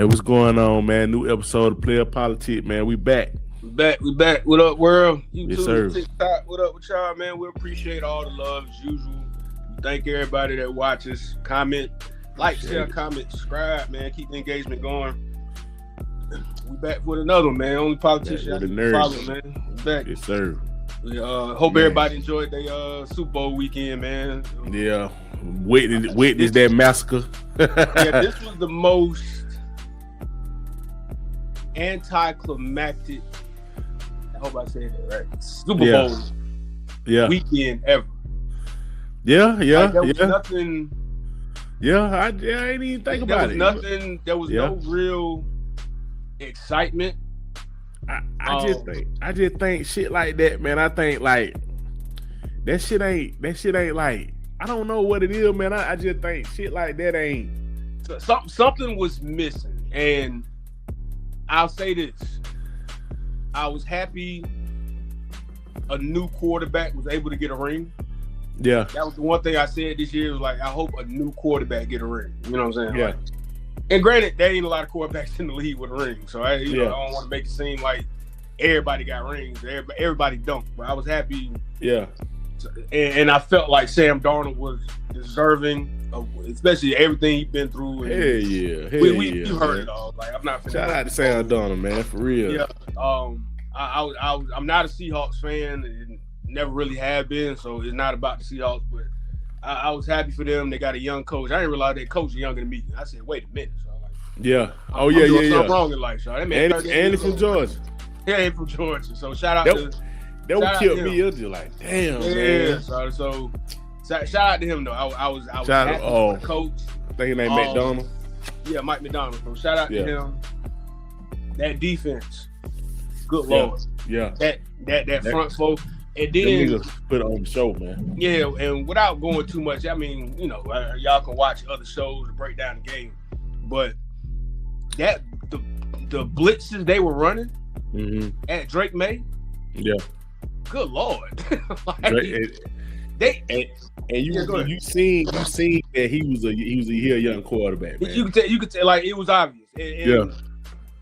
Hey, what's going on, man? New episode of Player Politic, man. We back. We back. What up, world? Yes, YouTube, sir. TikTok. What up with y'all, man? We appreciate all the love as usual. Thank everybody that watches, comment, like, share, comment, subscribe, man. Keep the engagement going. We back with another one, man. Only politician I the can nerds. follow, man. We back. Yes, sir. We, hope everybody enjoyed their Super Bowl weekend, man. Yeah. Witness that massacre. Yeah, this was the most anti-climactic, I hope I said that right, Super Bowl weekend ever. Yeah. There was nothing. I ain't even think about it. There was no real excitement. I just think shit like that, man. I think like that shit ain't like, I don't know what it is, man. I just think shit like that ain't. Something was missing, and I'll say this: I was happy a new quarterback was able to get a ring. Yeah, that was the one thing I said this year. Was like, I hope a new quarterback get a ring. You know what I'm saying? Yeah. Like, and granted, there ain't a lot of quarterbacks in the league with a ring, so I don't want to make it seem like everybody got rings. Everybody don't. But I was happy. Yeah. And I felt like Sam Darnold was deserving of, especially everything he's been through. And you heard it all. Like, I'm not. Shout out to Sam Darnold, man, for real. Yeah. I'm not a Seahawks fan. And never really have been, so it's not about the Seahawks. But I was happy for them. They got a young coach. I didn't realize that coach was younger than me. I said, wait a minute. So I'm like, I'm doing something wrong in life. So that man, and he's from Georgia. Yeah, he's from Georgia. So shout out to. That would kill me. It was just like, damn, man. So shout out to him though. I was happy for the coach. I think his name McDonald. Yeah, Mike McDonald. So shout out to him. That defense, good lord. Yeah. That front four, and then put it on the show, man. Yeah, and without going too much, I mean, y'all can watch other shows to break down the game, but the blitzes they were running at Drake May. Yeah. Good lord! You seen that he was a young quarterback, man. You could tell like it was obvious.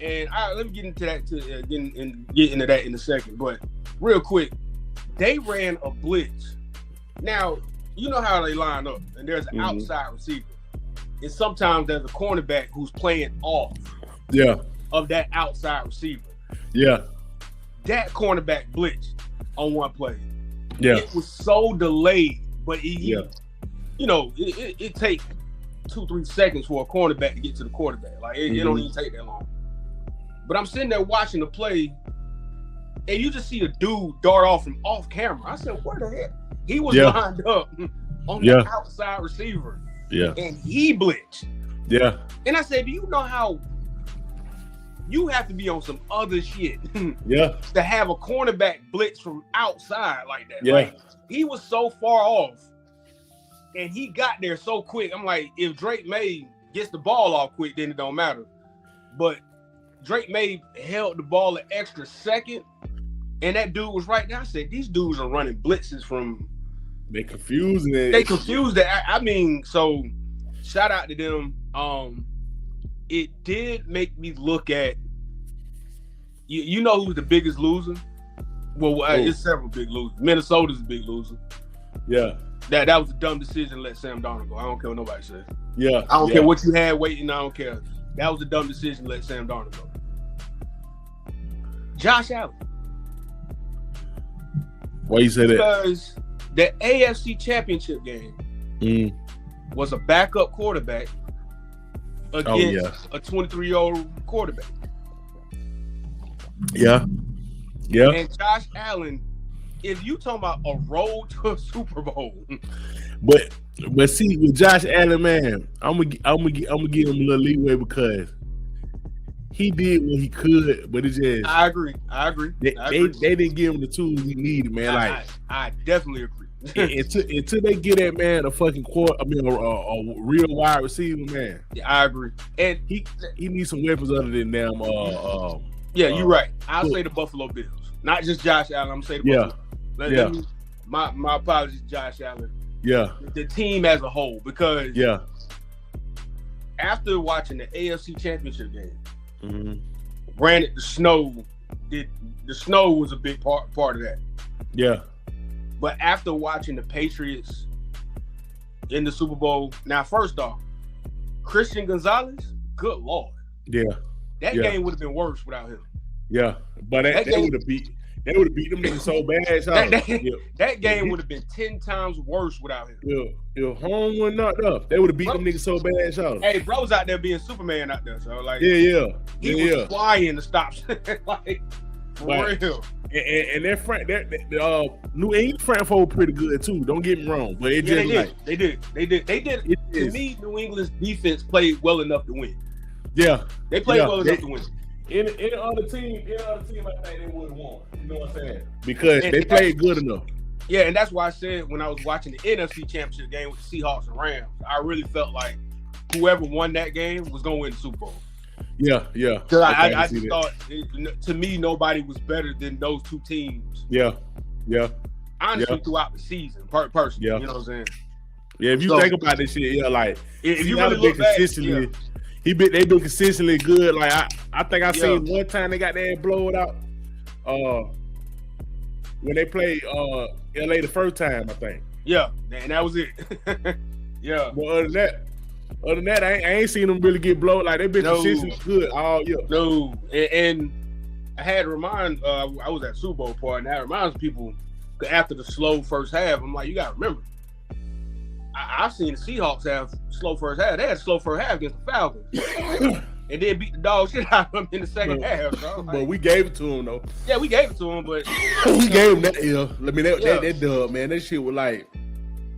And let me get into that get into that in a second. But real quick, they ran a blitz. Now you know how they line up, and there's an outside receiver, and sometimes there's a cornerback who's playing off. Of that outside receiver. Yeah. That cornerback blitzed on one play. Yeah. It was so delayed, but it takes 2-3 seconds for a cornerback to get to the quarterback. Like it don't even take that long. But I'm sitting there watching the play, and you just see a dude dart off from off camera. I said, "Where the heck?" He was lined up on the outside receiver. Yeah. And he blitzed. Yeah. And I said, "Do you know how you have to be on some other shit to have a cornerback blitz from outside like that?" Yeah. Like, he was so far off and he got there so quick. I'm like, if Drake May gets the ball off quick, then it don't matter. But Drake May held the ball an extra second and that dude was right there. I said, these dudes are running blitzes from... They confused it. They confused it. I mean, so shout out to them. It did make me look at, you know who's the biggest loser? Well, it's several big losers. Minnesota's a big loser. Yeah. That was a dumb decision to let Sam Darnold go. I don't care what nobody says. Yeah. I don't care what you had waiting. I don't care. That was a dumb decision to let Sam Darnold go. Josh Allen. Why you say that? Because the AFC Championship game was a backup quarterback against a 23-year-old quarterback. Yeah. Yeah. And Josh Allen, if you talking about a road to a Super Bowl. But see, with Josh Allen, man, I'm gonna give him a little leeway because he did what he could, but it just I agree. They didn't give him the tools he needed, man. I definitely agree. until they get that man a fucking a real wide receiver, man. Yeah, I agree. And he needs some weapons other than them. You're right. I'll say the Buffalo Bills, not just Josh Allen. I'm gonna say the Buffalo. My apologies, Josh Allen. Yeah, the team as a whole, because after watching the AFC Championship game, granted the snow was a big part of that. Yeah. But after watching the Patriots in the Super Bowl, now first off, Christian Gonzalez, good Lord. Yeah. That game would have been worse without him. Yeah. But they would have beat them niggas so bad. That game would have been 10 times worse without him. If home were not up, they would have beat them niggas so bad. So. Hey, bro was out there being Superman out there. So like, he was flying to stop. Like, for real. And that New England front four pretty good too. Don't get me wrong, but it just they did. To me, New England's defense played well enough to win. Yeah, they played well enough to win. Any other team, I think they would have won. You know what I'm saying? Because they played good enough. Yeah, and that's why I said when I was watching the NFC Championship game with the Seahawks and Rams, I really felt like whoever won that game was going to win the Super Bowl. Yeah. Because I just thought, to me, nobody was better than those two teams. Yeah. Honestly, throughout the season, personally, you know what I'm saying? Yeah, if you think about this shit, like if you really look back, consistently, they've been consistently good. Like I think I seen one time they got their ass blown out. When they played LA the first time, I think. Yeah, and that was it. Yeah. But other than that, I ain't seen them really get blown. Like they've been consistently good all year. No, and I had to remind. I was at Super Bowl party, and that reminds people after the slow first half. I'm like, you gotta remember. I've seen the Seahawks have slow first half. They had a slow first half against the Falcons. And then beat the dog shit out of them in the second half, bro. But we gave it to him, though. Yeah, we gave it to him, but... we gave him that, I mean, that dub, man. That shit was like...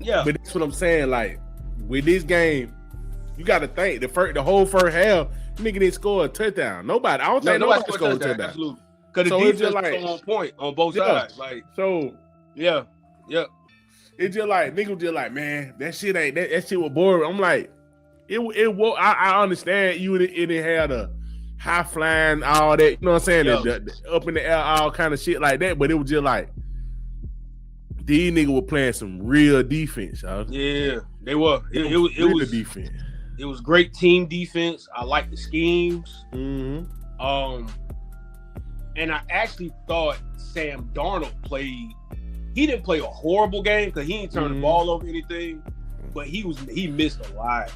Yeah. But that's what I'm saying, like, with this game, you got to think, the whole first half, nigga didn't score a touchdown. I don't think nobody scored a touchdown. Absolutely. Because the defense was on point on both sides. Like, so... Yeah. It's just like, nigga was just like, man, that shit was boring. I'm like... I understand you didn't have the high flying, all that, you know what I'm saying? The up in the air, all kind of shit like that, but it was just like these niggas were playing some real defense, huh? Yeah, they were. It was defense. It was great team defense. I like the schemes. Mm-hmm. And I actually thought Sam Darnold he didn't play a horrible game because he didn't turn the ball over anything, but he missed a lot.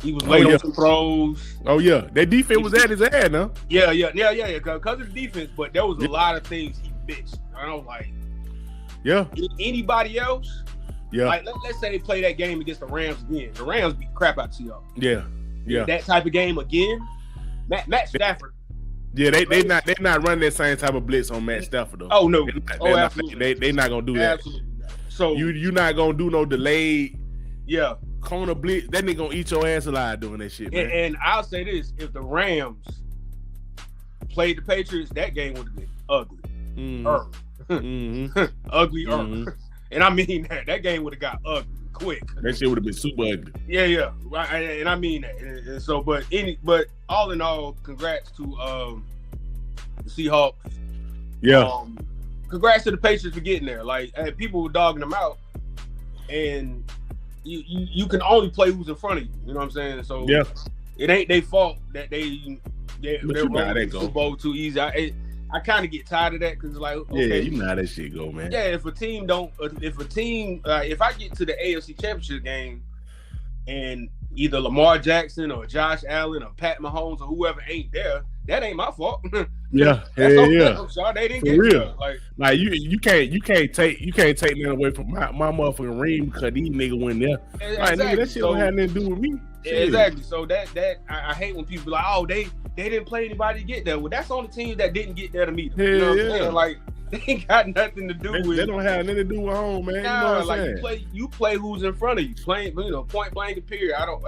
He was late on some throws. Oh yeah, that defense was at his ass, no? Yeah. Because of the defense, but there was a lot of things he missed. I was like, anybody else? Yeah. Like let's say they play that game against the Rams again. The Rams beat the crap out of Seahawks. Yeah. That type of game again. Matt Stafford. Yeah, they not running that same type of blitz on Matt Stafford though. Oh no. Absolutely. They not gonna do that. Absolutely not. So you not gonna do no delayed. Yeah. Corner blitz, that nigga gonna eat your ass alive doing that shit, man. And I'll say this: if the Rams played the Patriots, that game would have been ugly. Ugly. And I mean that game would have got ugly quick. That shit would have been super ugly. Yeah. Right, and I mean that. And so, but all in all, congrats to the Seahawks. Yeah. Congrats to the Patriots for getting there. Like, people were dogging them out, and you can only play who's in front of you. You know what I'm saying? So it ain't their fault that they're rolling Super Bowl too easy. I kind of get tired of that because like, okay, you know how that shit go, man. Yeah, if I get to the AFC Championship game and either Lamar Jackson or Josh Allen or Pat Mahomes or whoever ain't there, that ain't my fault. Yeah, I'm sorry they didn't get real. There. Like you can't take that away from my motherfucking ring because these niggas went there. Exactly. Like, nigga, that shit don't have nothing to do with me. Exactly. So that I hate when people be like, oh, they didn't play anybody to get there. Well, that's on the teams that didn't get there to meet them. You know what I'm saying? Like, they ain't got nothing to do with. They don't have nothing to do with home, man. Nah, you know what I'm saying? You play who's in front of you. Playing, point blank and period. I don't,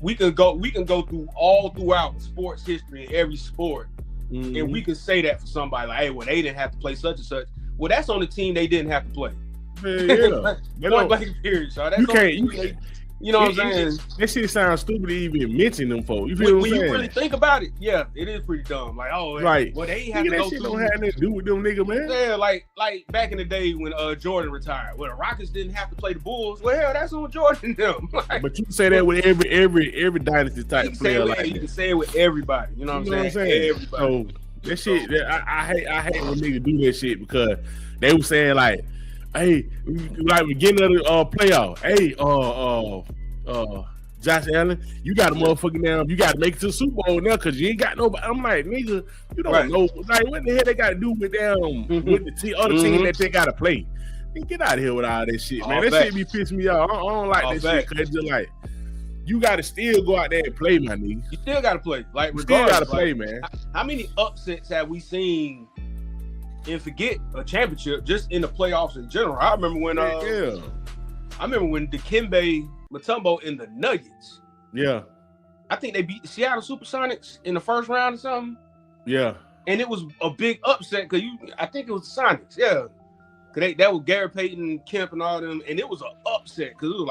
we can go through all throughout sports history in every sport, and we can say that for somebody like, hey, well, they didn't have to play such and such. Well, that's on the team they didn't have to play. Yeah. Point blank and period. So that's You know what I'm saying? That shit sounds stupid to even mention them folks. You feel what I'm saying? When you really think about it, yeah, it is pretty dumb. Like, right. Well, they have to go shit don't have nothing to do with them niggas, man. Yeah, like back in the day when Jordan retired, well, the Rockets didn't have to play the Bulls. Well, hell, that's on Jordan them. Like, but you can say that with every dynasty type player like that. You can say it with everybody. You know what I'm saying? Everybody. So that shit, I hate when niggas do that shit because they were saying like, hey, like beginning of the playoff, hey, Josh Allen, you got a motherfucking now. You got to make it to the Super Bowl now because you ain't got nobody. I'm like, nigga, you don't know. Like, what the hell they got to do with them with the other team that they got to play? Man, get out of here with all that shit, man. That shit be pissing me off. I don't like that shit because it's just like, you got to still go out there and play, my nigga. You still got to play. Like, you still got to play, like, man. How many upsets have we seen? And forget a championship, just in the playoffs in general. I remember when Dikembe Mutombo in the Nuggets. Yeah. I think they beat the Seattle Supersonics in the first round or something. Yeah. And it was a big upset because I think it was the Sonics. Yeah. Because that was Gary Payton, Kemp, and all them. And it was an upset because it was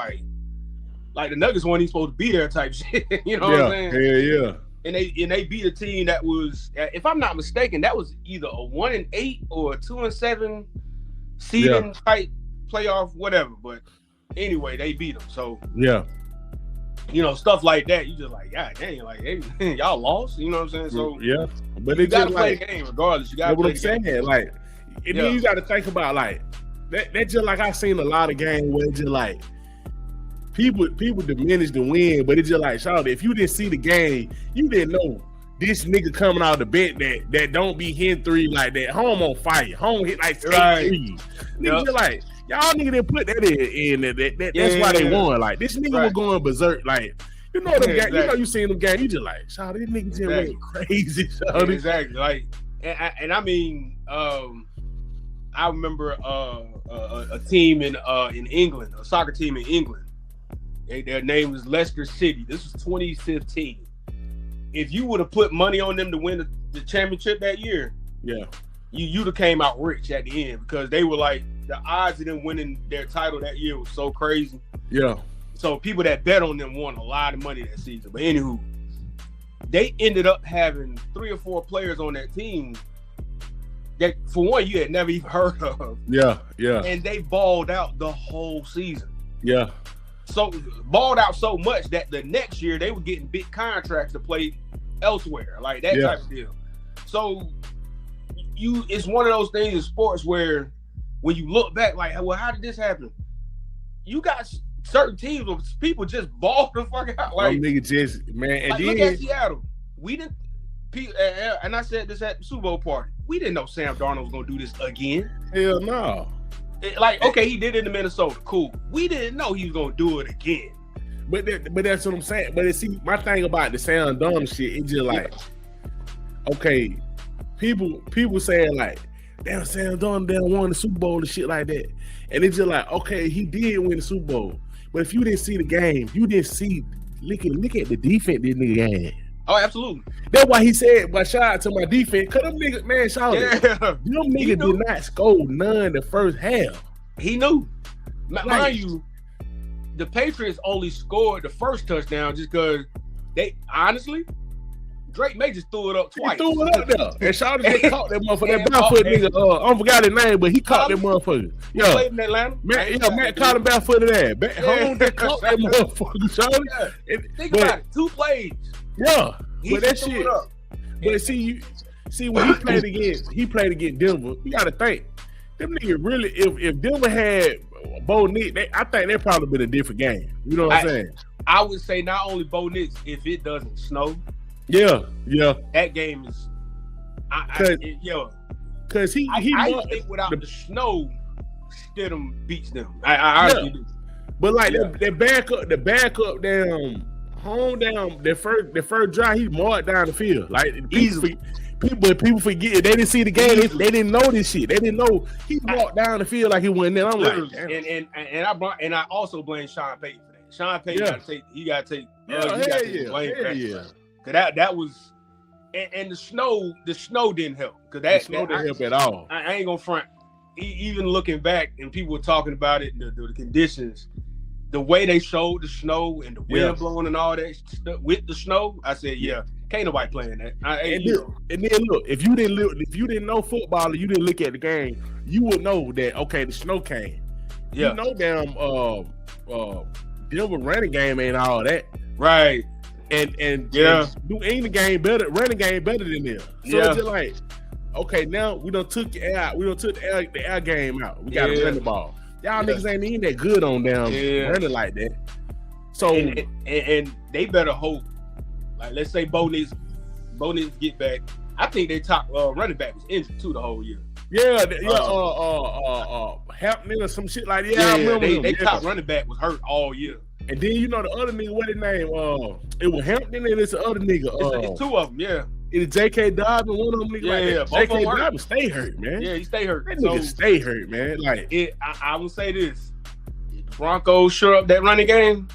like the Nuggets weren't even supposed to be there type shit. You know what I'm saying? Yeah. And they beat a team that was, if I'm not mistaken, that was either a 1-8 or a 2-7 seeding type playoff, whatever. But anyway, they beat them. So yeah, you know, stuff like that. You just like, God dang, like, hey, y'all lost. You know what I'm saying? So yeah, but you it gotta just play like the game regardless. You gotta play the game. Like, and then you got to think about like that. Just like I've seen a lot of games where it's just like people diminish the win, but it's just like, Charlotte, if you didn't see the game, you didn't know this nigga coming out of the bench that don't be hitting three like that. Home on fire. Home hit like 8 threes. Niggas just like, y'all nigga didn't put that in. That's why they won. Like, this nigga was going berserk. Like, you know them guys. You know you seen them games. You just like, Charlotte, this nigga just went crazy. Charlotte. Exactly. Like, and I mean, I remember a team in England, a soccer team in England. Their name was Leicester City. This was 2015. If you would have put money on them to win the championship that year, you'd have came out rich at the end because they were like, the odds of them winning their title that year was so crazy. Yeah. So people that bet on them won a lot of money that season. But anywho, they ended up having 3 or 4 players on that team that, for one, you had never even heard of. Yeah. And they balled out the whole season. Yeah. So balled out so much that the next year they were getting big contracts to play elsewhere, like that type of deal. So it's one of those things in sports where when you look back, like, well, how did this happen? You got certain teams where people just balled the fuck out. Like, nigga just, man. And like, then, look at Seattle. We didn't, and I said this at the Super Bowl party. We didn't know Sam Darnold was gonna do this again. Hell no. Like, okay, he did it in Minnesota. Cool. We didn't know he was gonna do it again. But that's what I'm saying. But see, my thing about the Sam Darnold shit, it's just like, okay, people saying like, damn, Sam Darnold won the Super Bowl and shit like that. And it's just like, okay, he did win the Super Bowl. But if you didn't see the game, you didn't see, look at the defense this nigga had. Oh, absolutely. That's why he said, but shout out to my defense. Cause them niggas, man, shout out. Them niggas did not score none the first half. He knew. Mind you, the Patriots only scored the first touchdown just because they, honestly, Drake May just threw it up twice. He threw it up there. And shout out to caught that motherfucker. That barefoot nigga, I forgot his name, but he caught that motherfucker. He played in Atlanta. Matt caught him barefooted ass. They caught that motherfucker. Think about it. 2 plays. Yeah, but that shit. But see when he played against Denver. You got to think them niggas really. If Denver had Bo Nix, I think that probably been a different game. You know what I'm saying? I would say not only Bo Nix, if it doesn't snow. Yeah. That game is. Because I think without the snow, Stidham beats them. I honestly do. But like the backup down. Home down the first drive, he marked down the field like easily. People forget they didn't see the game. They didn't know this shit. They didn't know he walked down the field like he went there. I'm like, and I also blame Sean Payton for that. Sean Payton got to take blame for that. Cause that was and the snow didn't help. Cause that snow didn't help at all. I ain't gonna front. Even looking back and people were talking about it, the conditions. the way they showed the snow and the wind blowing and all that stuff with the snow, I said, can't nobody playing that. And then look, if you didn't know football, or you didn't look at the game, you would know that the snow came. Yeah. You know, damn, Denver running game ain't all that, right? And New England game better, running game better than them. So it's just like, okay, now we done took the air game out. We got to run the ball. Y'all niggas ain't even that good on down running like that. So and they better hope. Like, let's say Bo needs get back. I think they top running back was injured too the whole year. Happening or some shit like that. I remember they top running back was hurt all year. And then the other nigga, what his name? It was Hampton and it's the other nigga. It's two of them, yeah. It's J.K. Dobbins, one of them niggas. J.K. Dobbins stay hurt, man. Yeah, he stay hurt. That nigga stay hurt, man. Like I will say this: if the Broncos shore up that running game,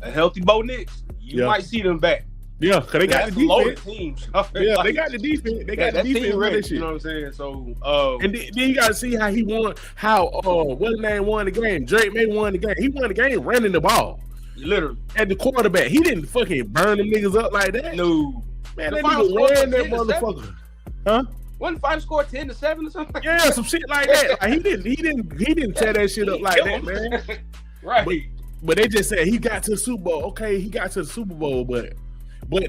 a healthy Bo Nix, you might see them back. Yeah, because they got the defense. Team. They got the defense. They got the defense ready. You know what I'm saying? So, and then you got to see how he won. What name won the game? Drake May won the game. He won the game running the ball. Literally. At the quarterback. He didn't fucking burn them niggas up like that. No. Man, that nigga ran that motherfucker. Huh? Wasn't the final score 10-7 or something? Yeah, some shit like that. Like, he didn't tear that shit up like that, man. Right. But they just said he got to the Super Bowl. Okay, he got to the Super Bowl, but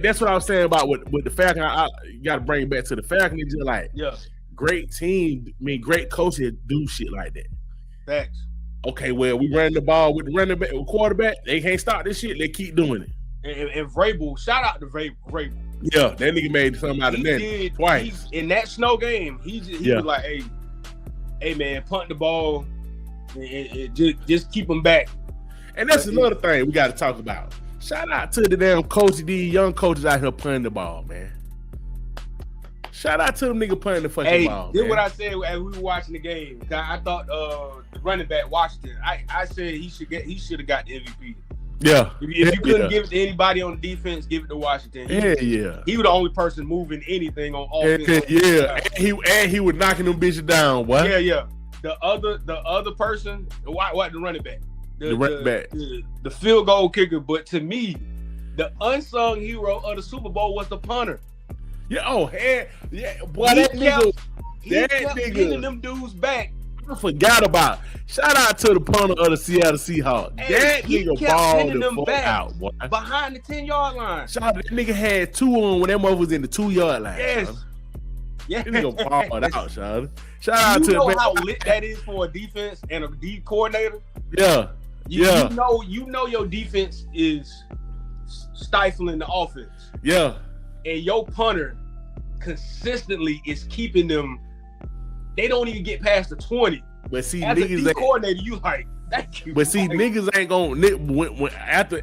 that's what I was saying about with the Falcons. I got to bring it back to the Falcons. It's just like, great team, great coaches do shit like that. Facts. Okay, well, we ran the ball with the running back, with quarterback. They can't stop this shit. They keep doing it. And Vrabel, shout out to Vrabel. Yeah, that nigga made something out of that twice. In that snow game, he was like, hey man, punt the ball and just keep them back. And that's another thing we got to talk about. Shout out to the damn coaches, these young coaches out here punting the ball, man. Shout out to them nigga punting the fucking ball. This what I said as we were watching the game. I thought the running back Washington. I said he should have got the MVP. Yeah. If you couldn't give it to anybody on the defense, give it to Washington. He was the only person moving anything on offense. And he was knocking them bitches down, boy. Yeah. The other person, the running back. The running back. The field goal kicker. But to me, the unsung hero of the Super Bowl was the punter. Yeah, boy, that nigga getting them dudes back. I forgot about. Shout out to the punter of the Seattle Seahawks. That nigga balled the fuck out, boy. Behind the 10-yard line. Shout out, that nigga had two on when that mother was in the 2-yard line. Yes. Yeah. That nigga balled out, Shout out to know how lit that is for a defense and a D coordinator? Yeah. You know your defense is stifling the offense. Yeah. And your punter consistently is keeping them. They don't even get past the 20. But see, as niggas a D coordinator, you like, thank you. But see, niggas ain't gonna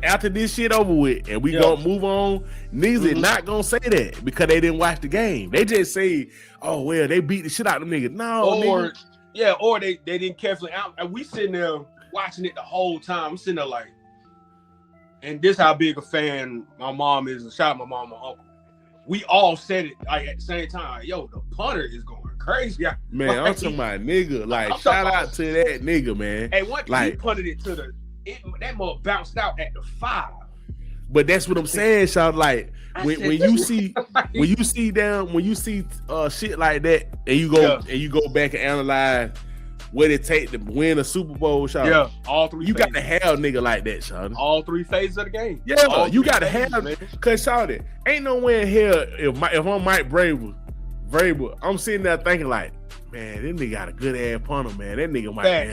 after this shit over with, and we gonna move on. Niggas is not gonna say that because they didn't watch the game. They just say, "Oh well, they beat the shit out of them niggas." No, or they didn't carefully out. And we sitting there watching it the whole time. I'm sitting there like, and this how big a fan my mom is. And shout out my mom and my uncle. We all said it like at the same time. Yo, the punter is going crazy. Man, I'm talking about nigga. Like, shout out to that nigga, man. Hey, once he punted it to that mother bounced out at the 5. But that's what I'm saying, shout. Like when you see shit like that, and you go back and analyze what it take to win a Super Bowl, shout. Yeah, all three. You got to have nigga like that, shout. All 3 phases of the game. Yeah, you got to have, cause shout it. Ain't no way in hell if I'm Mike Vrabel, I'm sitting there thinking like, man, this nigga got a good ass punter, man. That nigga might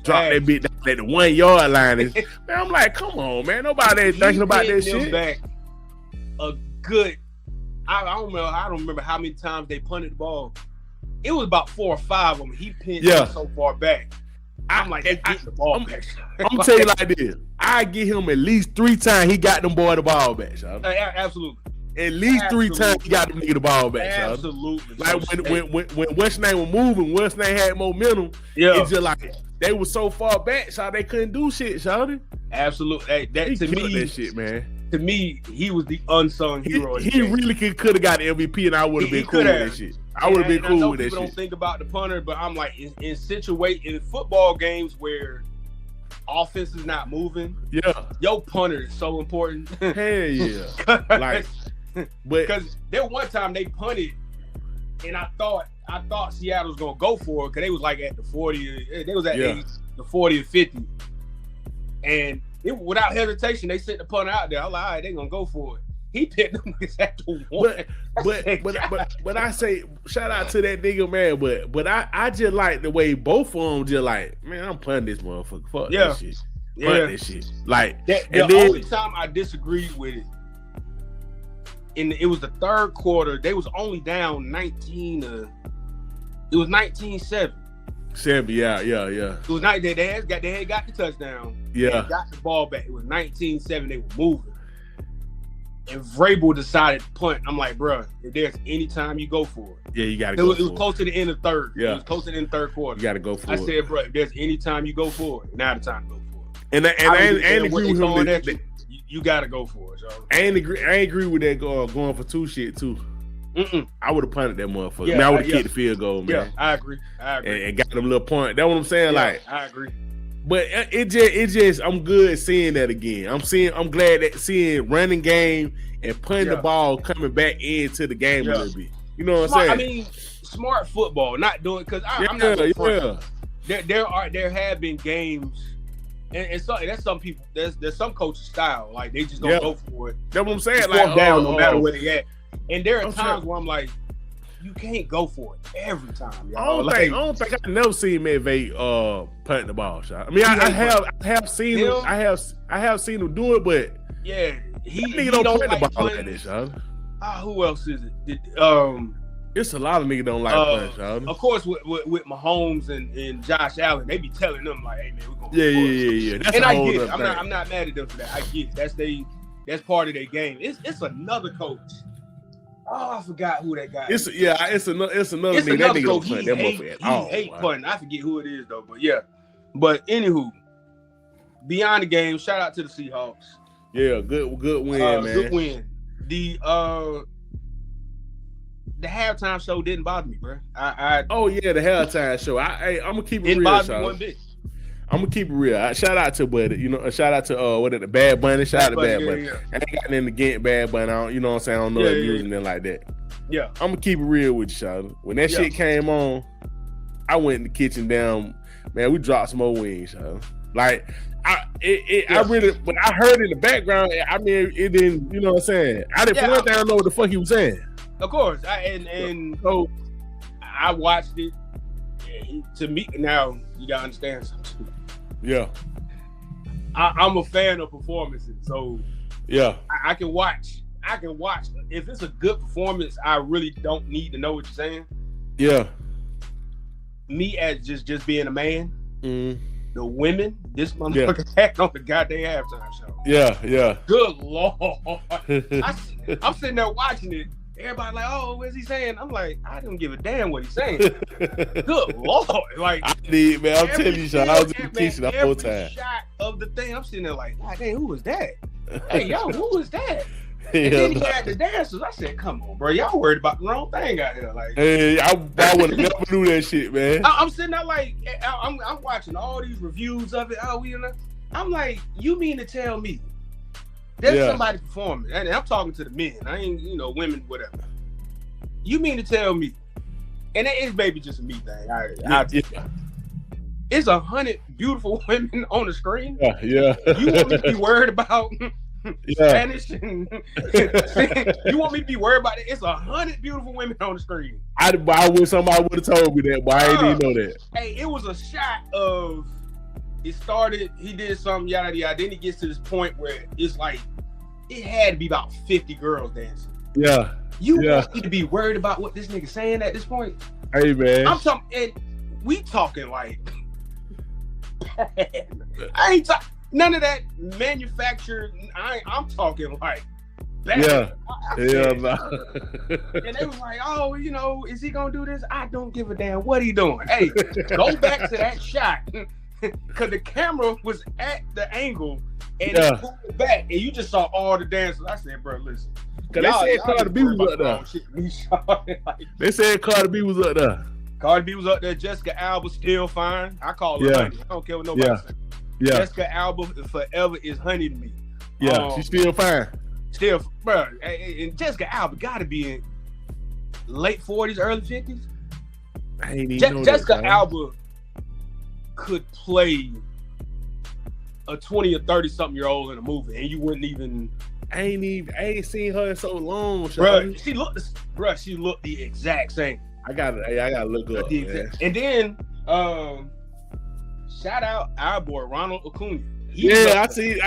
drop that bitch at the 1-yard line. Man, I'm like, come on, man. Nobody ain't thinking about that shit. Back a good. I don't remember how many times they punted the ball. It was about 4 or 5 of them. He pinned so far back. I'm like, they get the ball back. I'm gonna tell you like this. I get him at least 3 times he got them boy the ball back, Sean. Absolutely. At least 3 times he got them nigga the ball back, Sean. Absolutely. Like when West Name was moving, West Name had momentum. Yeah. It's just like they were so far back, Sean, they couldn't do shit, Sean. Absolutely. Hey, that to me, that shit, man. To me, he was the unsung hero. He really could have got the MVP, and I would have been cool with that shit. I would have been cool with that shit. People don't think about the punter, but I'm like, in football games where offense is not moving. Yeah. Your punter is so important. Hell yeah. Like, because there one time they punted, and I thought Seattle was gonna go for it because they was like at the 40. They was at the 40 or 50, and without hesitation they sent the punter out there. I was like, all right, they gonna go for it. He picked them at the one. But I say shout out to that nigga, man. But I just like the way both of them just like, man, I'm punting this motherfucker. Fuck this shit. Punt this shit. Like the only time I disagreed with it, it was the third quarter. They was only down 19. It was 19-7. 7, yeah. It was night they had got the touchdown. Yeah, they got the ball back. It was 19-7. They were moving. And Vrabel decided to punt. I'm like, bro, if there's any time you go for it. Yeah, you got to go for it. It was close to the end of third. Yeah. It was close to the end of third quarter. You got to go for it. I said, bro, if there's any time you go for it, now the time to go for it. And I ain't agree with him. You got to go for it, so. I ain't agree with that going for 2 shit, too. I would have punted that motherfucker. Yeah, man, I would have kicked the field goal, man. Yeah, I agree. And got them little point. That's what I'm saying. Yeah, like, I agree. But it just I'm good seeing that again. I'm glad that seeing running game and putting the ball coming back into the game a little bit. You know what I'm saying? I mean, smart football, not doing because I'm not. There have been games, and so that's some people. There's some coaches' style, like they just don't go for it. That's what I'm saying. Like down no matter where they at. And there are times where I'm like, you can't go for it every time. I don't think I've never seen McVay punting the ball shot. I mean, I have seen him. I have seen him do it, but he don't punt the ball like this, y'all. Who else is it? It's a lot of niggas don't like punch, y'all. Of course, with Mahomes and Josh Allen, they be telling them like, "Hey man, we're gonna." Yeah. That's and I get it. I'm not mad at them for that. I get it. That's part of their game. It's another coach. Oh, I forgot who that guy is. It's another nigga. That nigga don't punt that motherfucker at all. He hate punting. I forget who it is though, but yeah. But anywho, beyond the game, shout out to the Seahawks. Yeah, good win, man. Good win. The halftime show didn't bother me, bro. The halftime show. I'm gonna keep it real. Didn't bother me one bit. I'm gonna keep it real. Shout out to shout out to the Bad Bunny. Shout out to Bad Bunny. Yeah. I ain't got nothing against Bad Bunny. I don't say I don't know that music and like that. Yeah. I'm gonna keep it real with you, Shawty. When that shit came on, I went in the kitchen down. Man, we dropped some more wings, Shawty. Like I really, when I heard it in the background, I mean, it didn't. You know what I'm saying? I didn't for one thing, I know what the fuck he was saying. Of course, so I watched it. To me, now you gotta understand something. Yeah, I'm a fan of performances, so I can watch. If it's a good performance, I really don't need to know what you're saying. Yeah, me as just being a man. The women, this motherfucker had on the goddamn halftime show. Yeah. Good Lord, I'm sitting there watching it. Everybody like, oh, what's he saying? I'm like, I don't give a damn what he's saying. Good Lord. Like, I did, man. I'm telling you, Sean, I was in the kitchen the whole time. Every shot of the thing, I'm sitting there like, God damn, who was that? Hey, yo, who was that? And then he had the dancers. I said, come on, bro. Y'all worried about the wrong thing out here. Like, hey, I would have never knew that shit, man. I'm sitting there like, I'm watching all these reviews of it. I'm like, you mean to tell me there's somebody performing, and I'm talking to the men. I ain't, women, whatever. You mean to tell me, and it's maybe just a me thing. It's 100 beautiful women on the screen. Yeah. You want me to be worried about Spanish? And you want me to be worried about it? It's 100 beautiful women on the screen. I wish somebody would have told me that, but I didn't know that. Hey, it was a shot of. It started, he did something, yada, yada. Then he gets to this point where it's like, it had to be about 50 girls dancing. Yeah. You want me to be worried about what this nigga saying at this point? Hey, man. I'm talking, and we talking like, I ain't talking, none of that manufactured, I'm talking like, bad. And they was like, oh, is he gonna do this? I don't give a damn what he doing. Hey, go back to that shot. Because the camera was at the angle and it pulled it back, and you just saw all the dancers. I said, bro, listen. Because they said Cardi B was up there. They said Cardi B was up there. Cardi B was up there. Jessica Alba still fine. I call her honey. I don't care what nobody says. Yeah. Jessica Alba forever is honey to me. Yeah, she's still fine. Still, bro. And Jessica Alba got to be in late 40s, early 50s. I ain't even know Jessica that, Alba could play a 20 or 30 something year old in a movie, and you wouldn't even. I ain't seen her in so long, bro. She looked the exact same. I gotta look up. Man. And then, shout out our boy Ronald Acuna. I see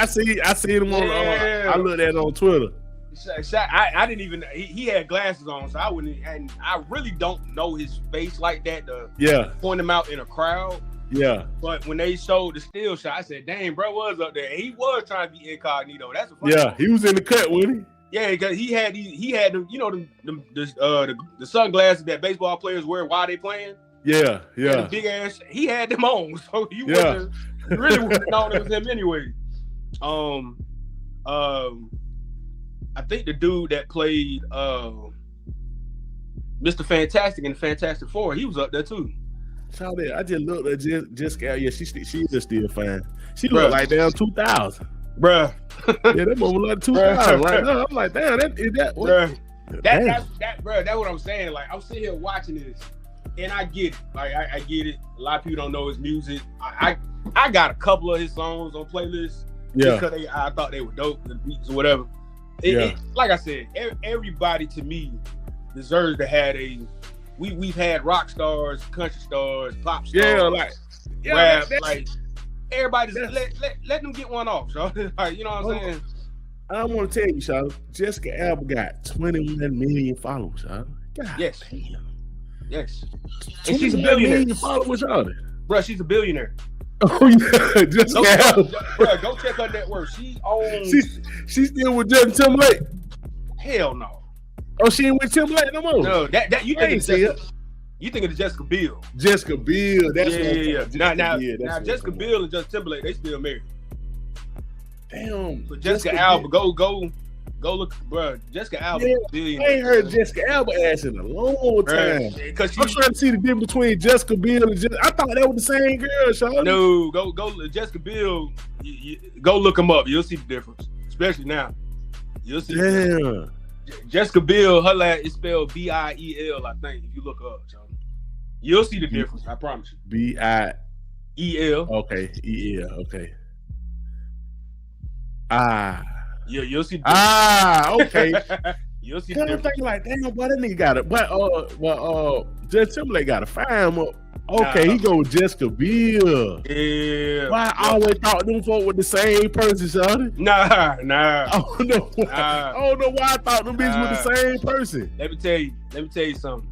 him on. I looked at it on Twitter. I didn't even. He had glasses on, so I wouldn't. And I really don't know his face like that to point him out in a crowd. Yeah. But when they showed the still shot, I said, "Dang, bro, was up there. He was trying to be incognito. That's a funny he was in the cut, wasn't he? Yeah, because he had the the sunglasses that baseball players wear while they playing. Yeah. The big ass. He had them on, so you really wouldn't know it was him anyway. I think the dude that played Mr. Fantastic in the Fantastic Four, he was up there too. I just looked at Jessica. Yeah, she's just still fine. She looked like damn 2000, bruh. Yeah, that mother like 2000 right now. I'm like, damn, that's what I'm saying. Like, I'm sitting here watching this, and I get it. Like, I get it. A lot of people don't know his music. I got a couple of his songs on playlists. Yeah, because I thought they were dope, the beats or whatever. Like I said, everybody to me deserves to have we've had rock stars, country stars, pop stars, rap, like everybody let them get one off, so like, you know what I'm saying? I want to tell you, Sean, Jessica Alba got 21 million followers, Sean. God yes. Damn. Yes. And she's a billionaire. Million followers, Sean. Bro, she's a billionaire. Oh yeah, Jessica Alba. Bro, go check her net worth. She owns. She's still with Justin Timberlake. Hell no. Oh, she ain't with Timberlake no more. No, that you think it's Jessica. You think it's Jessica Biel. Jessica Biel. That's Now Jessica Biel and Justin Timberlake, they still married. Damn. But Jessica Alba, go look, bro. Jessica Alba, I ain't heard Jessica Alba ass in a long time. I'm trying to see the difference between Jessica Biel and I thought that was the same girl, Sean. No, go Jessica Biel. Go look them up. You'll see the difference, especially now. You'll see. Damn. Jessica Biel, her last is spelled Biel, I think. If you look up, Sean, you'll see the difference. I promise you. Biel. Okay, EL. Okay. Yeah, you'll see. Okay. You'll see. I'm thinking like, damn, boy, that nigga got it. But Justin Timberlake got to fire him up. Okay, he go with Jessica Biel. Yeah. Why I always thought them folk were the same person, Shawty? Nah. I don't know why I thought them bitches were the same person. Let me tell you something.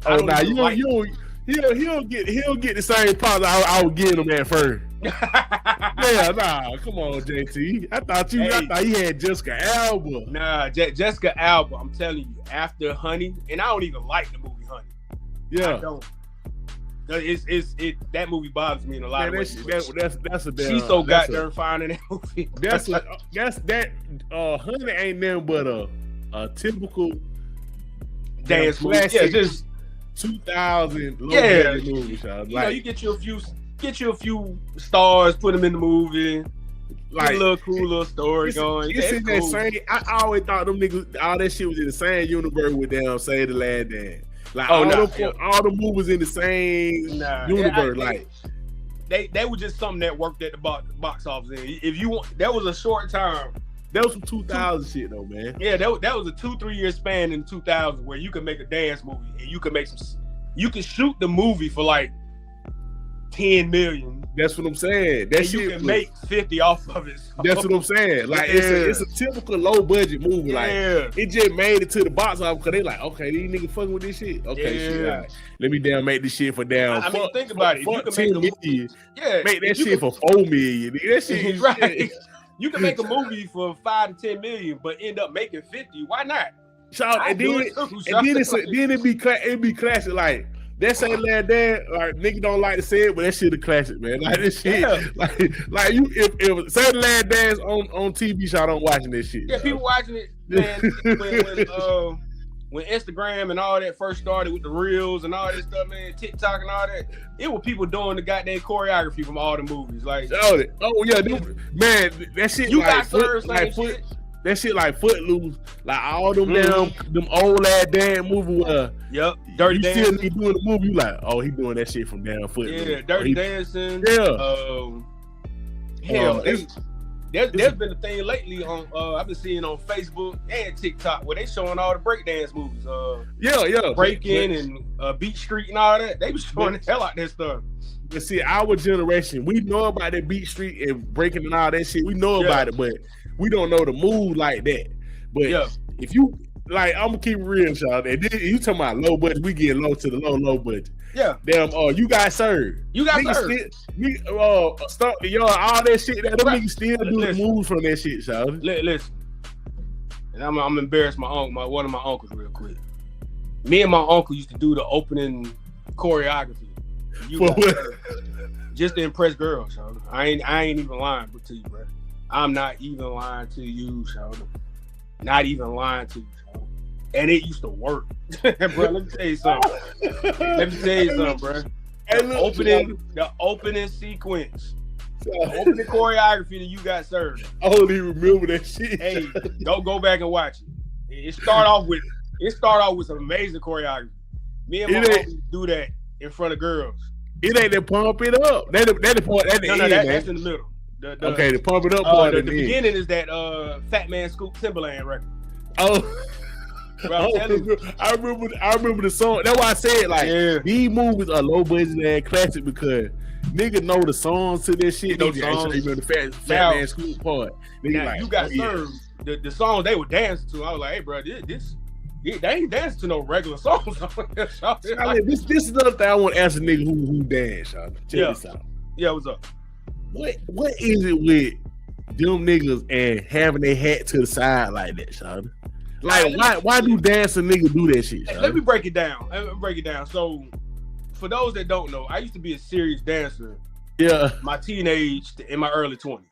Oh, nah, he'll get the same part I was getting him at first. Yeah, nah, come on, JT. I thought he had Jessica Alba. Nah, Jessica Alba. I'm telling you, after Honey, and I don't even like the movie Honey. Yeah, I don't. That movie bothers me in a lot of ways. That's a damn. She's so goddamn fine in that movie. Honey ain't nothing but a typical dance movie. Yeah, just 2000 movie. You get you a few stars, put them in the movie. Like a little cool little story going. It's in that same. I always thought them niggas, all that shit was in the same universe with them. Say the Last Dance. Like all the movies in the same universe. They were just something that worked at the box office. If you want, that was a short time. That was some 2000 shit though, man. Yeah, that was a 2-3 year span in 2000 where you could make a dance movie and you could shoot the movie for like 10 million. That's what I'm saying. That shit you can make 50 off of it. So. That's what I'm saying. Like it's a typical low budget movie. Like it just made it to the box office because they like, okay, these niggas fucking with this shit. Okay, shit. All right. Let me make this shit for down. I mean, think about it. You can make a movie. Make that shit for 4 million. That shit right. You can make a movie for 5 to 10 million, but end up making 50. Why not? And then it be classic like. That ain't Last Dance, like nigga don't like to say it, but that shit a classic, man. Like this shit, like you if say the Last Dance on TV show, I don't watching this shit. Yeah, people watching it, man. when Instagram and all that first started with the reels and all that stuff, man, TikTok and all that, it was people doing the goddamn choreography from all the movies. Like, oh yeah, dude, man, that shit. You like, got served shit. That shit like Footloose, like all them damn them old ass damn movie where Dirty Dancing. Still be doing the movie, you like, oh, he doing that shit from damn Footloose. Yeah, Dirty Dancing. Yeah. There's been a thing lately on I've been seeing on Facebook and TikTok where they showing all the breakdance movies. Breaking and Beat Street and all that. They be showing the hell out that stuff. But see, our generation, we know about that Beat Street and breaking and all that shit. We know about it, but we don't know the move like that. But if you like, I'm gonna keep it real, y'all. And then you talking about low budget, we get low to the low budget. Yeah. Damn, you got served. You got served. Start the yard, all that shit. That them niggas still do the moves from that shit, y'all. Listen. And I'm embarrassed one of my uncles real quick. Me and my uncle used to do the opening choreography. Just to impress girls, y'all. I ain't even lying to you, bro. I'm not even lying to you, y'all. Not even lying to you, y'all. And it used to work. Bro, let me tell you something. Bro. The opening sequence. The opening choreography that you got served. I don't even remember that shit. Hey, don't go back and watch it. It started off with some amazing choreography. Me and my uncle do that in front of girls. It ain't that pump it up. That's the part. That's in the middle. The pump it up part. The beginning is that Fat Man Scoop Timberland record. Oh. Bro, I remember the song. That's why I said these movies are low budget and classic because niggas know the songs to this shit. They know the Fat Man Scoop part. Now, you got served the songs they were dancing to. I was like, hey, bro, they ain't dancing to no regular songs. This is another thing I want to ask a nigga who dance, y'all. Check this out. Yeah, what's up? What is it with them niggas and having their hat to the side like that, Sean? Like, why do dancing niggas do that shit? Let me break it down. So, for those that don't know, I used to be a serious dancer. Yeah. My teenage in my early 20s.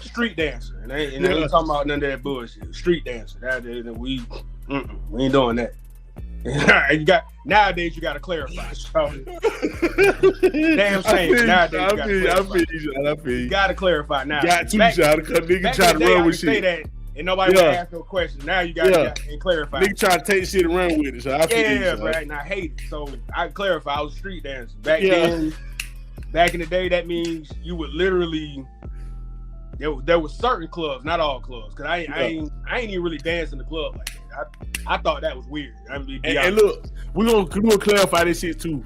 Street dancer. And I ain't talking about none of that bullshit. Street dancer. We ain't doing that. Nowadays you gotta clarify. Damn shame. Nowadays you gotta clarify now. Got to nigga try to run with shit. Say that and nobody would ask no questions. Now you gotta clarify. Nigga try to take shit and run with it. So I feel right. And I hate it. So I clarify. I was a street dancer back then. Back in the day, that means you would literally. There were certain clubs, not all clubs, because I ain't even really dance in the club like that. I thought that was weird. And look, we're gonna clarify this shit too.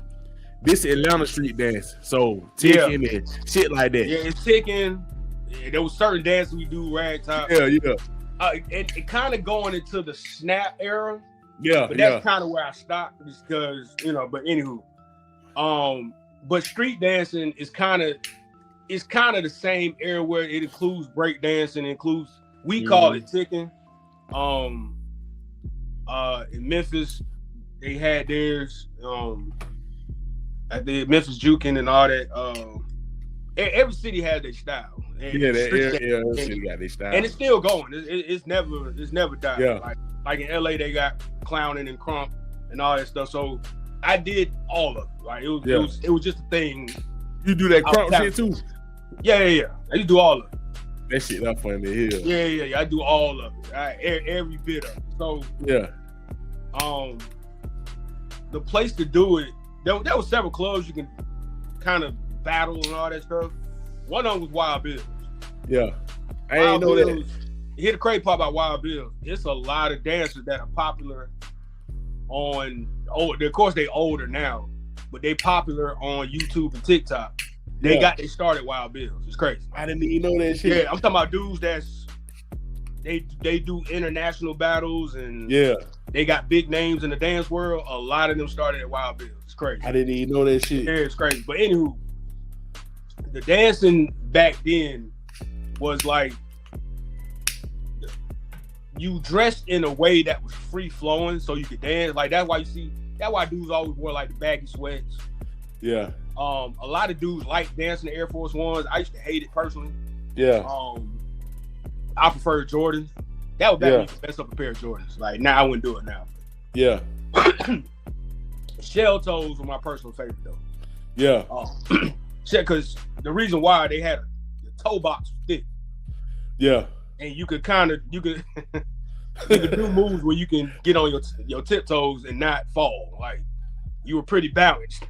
This Atlanta street dance, so ticking and shit like that. Yeah, it's ticking. Yeah, there was certain dances we do ragtime. It kind of going into the snap era. Yeah, but that's kind of where I stopped because But anywho, but street dancing is kind of. It's kind of the same era where it includes break dancing, we call it ticking. In Memphis, they had theirs. At the Memphis juking and all that. Every city had their style. Every city got their style, and it's still going. It's never died. Yeah. Like in LA, they got clowning and crump and all that stuff. So I did all of it. Right, it was just a thing. You do that crump shit too. Yeah. I used to do all of it. That shit not funny to hear. Yeah. I do all of it. Every bit of it. So the place to do it, there were several clubs you can kind of battle and all that stuff. One of them was Wild Bill. Yeah, I ain't know that. Hear the crazy part about Wild Bill. It's a lot of dancers that are popular on. Of course, they older now, but they popular on YouTube and TikTok. They started Wild Bills. It's crazy. I didn't even know that shit. Yeah, I'm talking about dudes they do international battles and they got big names in the dance world. A lot of them started at Wild Bills. It's crazy. I didn't even know that shit. Yeah, it's crazy. But anywho, the dancing back then was like you dressed in a way that was free flowing so you could dance. Like that's why dudes always wore like the baggy sweats. Yeah. A lot of dudes like dancing the Air Force Ones. I used to hate it personally. Yeah. I prefer Jordans. That was back when you could mess up a pair of Jordans. Like now I wouldn't do it now. Yeah. Shell toes were my personal favorite though. Yeah. Because the reason why they had the toe box was thick. Yeah. And you could you could do moves where you can get on your tiptoes and not fall. Like you were pretty balanced.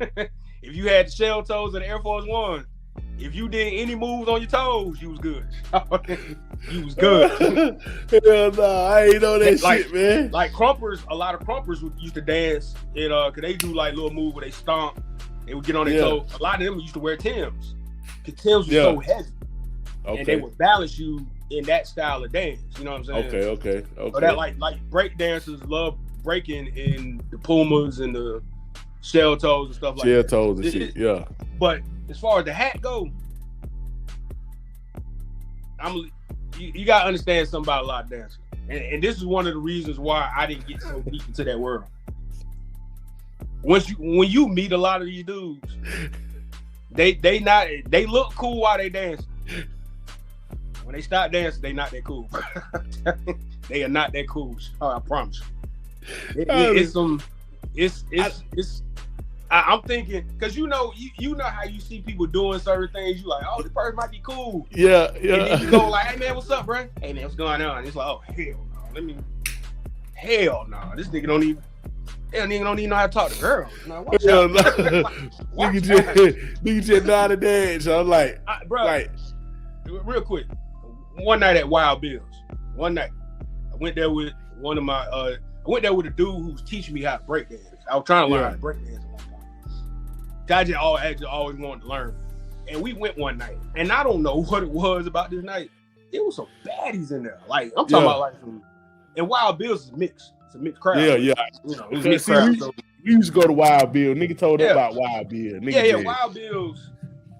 If you had the shell toes and the Air Force One, if you did any moves on your toes, you was good. You was good. Hell nah, I ain't know that shit, man. Like crumpers, a lot of crumpers used to dance, and cause they do like little moves where they stomp. They would get on their toes. A lot of them used to wear Timbs. Cause Timbs were so heavy. Okay. And they would balance you in that style of dance. You know what I'm saying? Okay. So that like break dancers love breaking in the Pumas and the shell toes and stuff like that. Shell toes and shit, yeah. But as far as the hat go, you gotta understand something about a lot of dancers. And this is one of the reasons why I didn't get so deep into that world. When you meet a lot of these dudes, they look cool while they dancing. When they stop dancing, they not that cool. They are not that cool. I promise you. I'm thinking, because you know how you see people doing certain things, you like, oh, this person might be cool. Yeah. And then you go like, hey man, what's up, bro? Hey man, what's going on? And it's like, oh hell no. This nigga don't even know how to talk to girls. No, nigga just know how to dance. I'm like, real quick. One night at Wild Bill's. I went there with one of my I went there with a dude who was teaching me how to break dance. I was trying to learn how to break dance at one time. I just always wanted to learn. And we went one night. And I don't know what it was about this night. It was some baddies in there. Like, I'm talking about like and Wild Bill's is mixed. It's a mixed crowd. Yeah. You know, it was mixed crowd. We used to go to Wild Bill. Nigga told us about Wild Bill. Wild Bill's.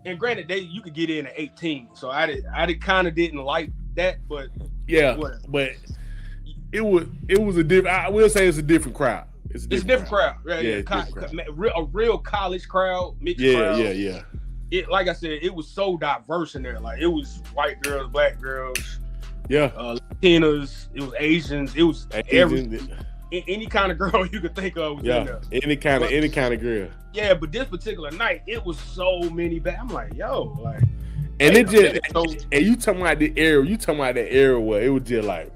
And granted, you could get in at 18, so I kind of didn't like that, but whatever. But it was a different. I will say it's a different crowd. It's a different crowd. Right? Yeah, a real college crowd, mixed crowd. Yeah. It, like I said, it was so diverse in there. Like it was white girls, black girls, Latinas. It was Asians. It was any kind of girl you could think of was in there. Any kind of girl. Yeah, but this particular night, it was so many bad. I'm like, yo, like, and it just and you talking about the era. You talking about that era where it was just like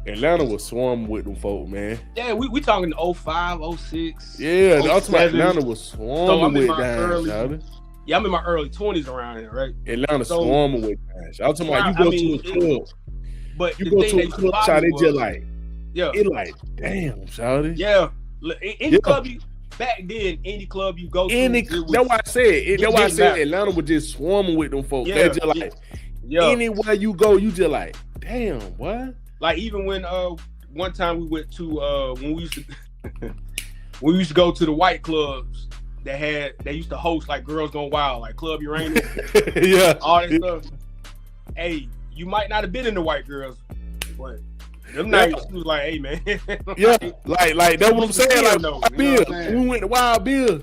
Atlanta was swarming with them folk, man. Yeah, we talking 05, 06. Yeah, I'm talking about Atlanta was swarming with dance. Yeah, I'm in my early 20s around here, right? Atlanta swarming with dance. I'm talking about you go to a club, but you go to a club, so they just like. Yeah, it like damn, shawty. Yeah, any club back then, any club you go to, that's why I said. That's why I said Atlanta was just swarming with them folks. They're just like, anywhere you go, you just like, damn, what? Like even when one time we went to when we used to go to the white clubs they used to host like Girls Gone Wild, like Club Uranus, all that stuff. Hey, you might not have been in the white girls, but. Them nights, he was like, "Hey man, like that's what I'm saying." Like Wild Bill, we went to Wild Bill,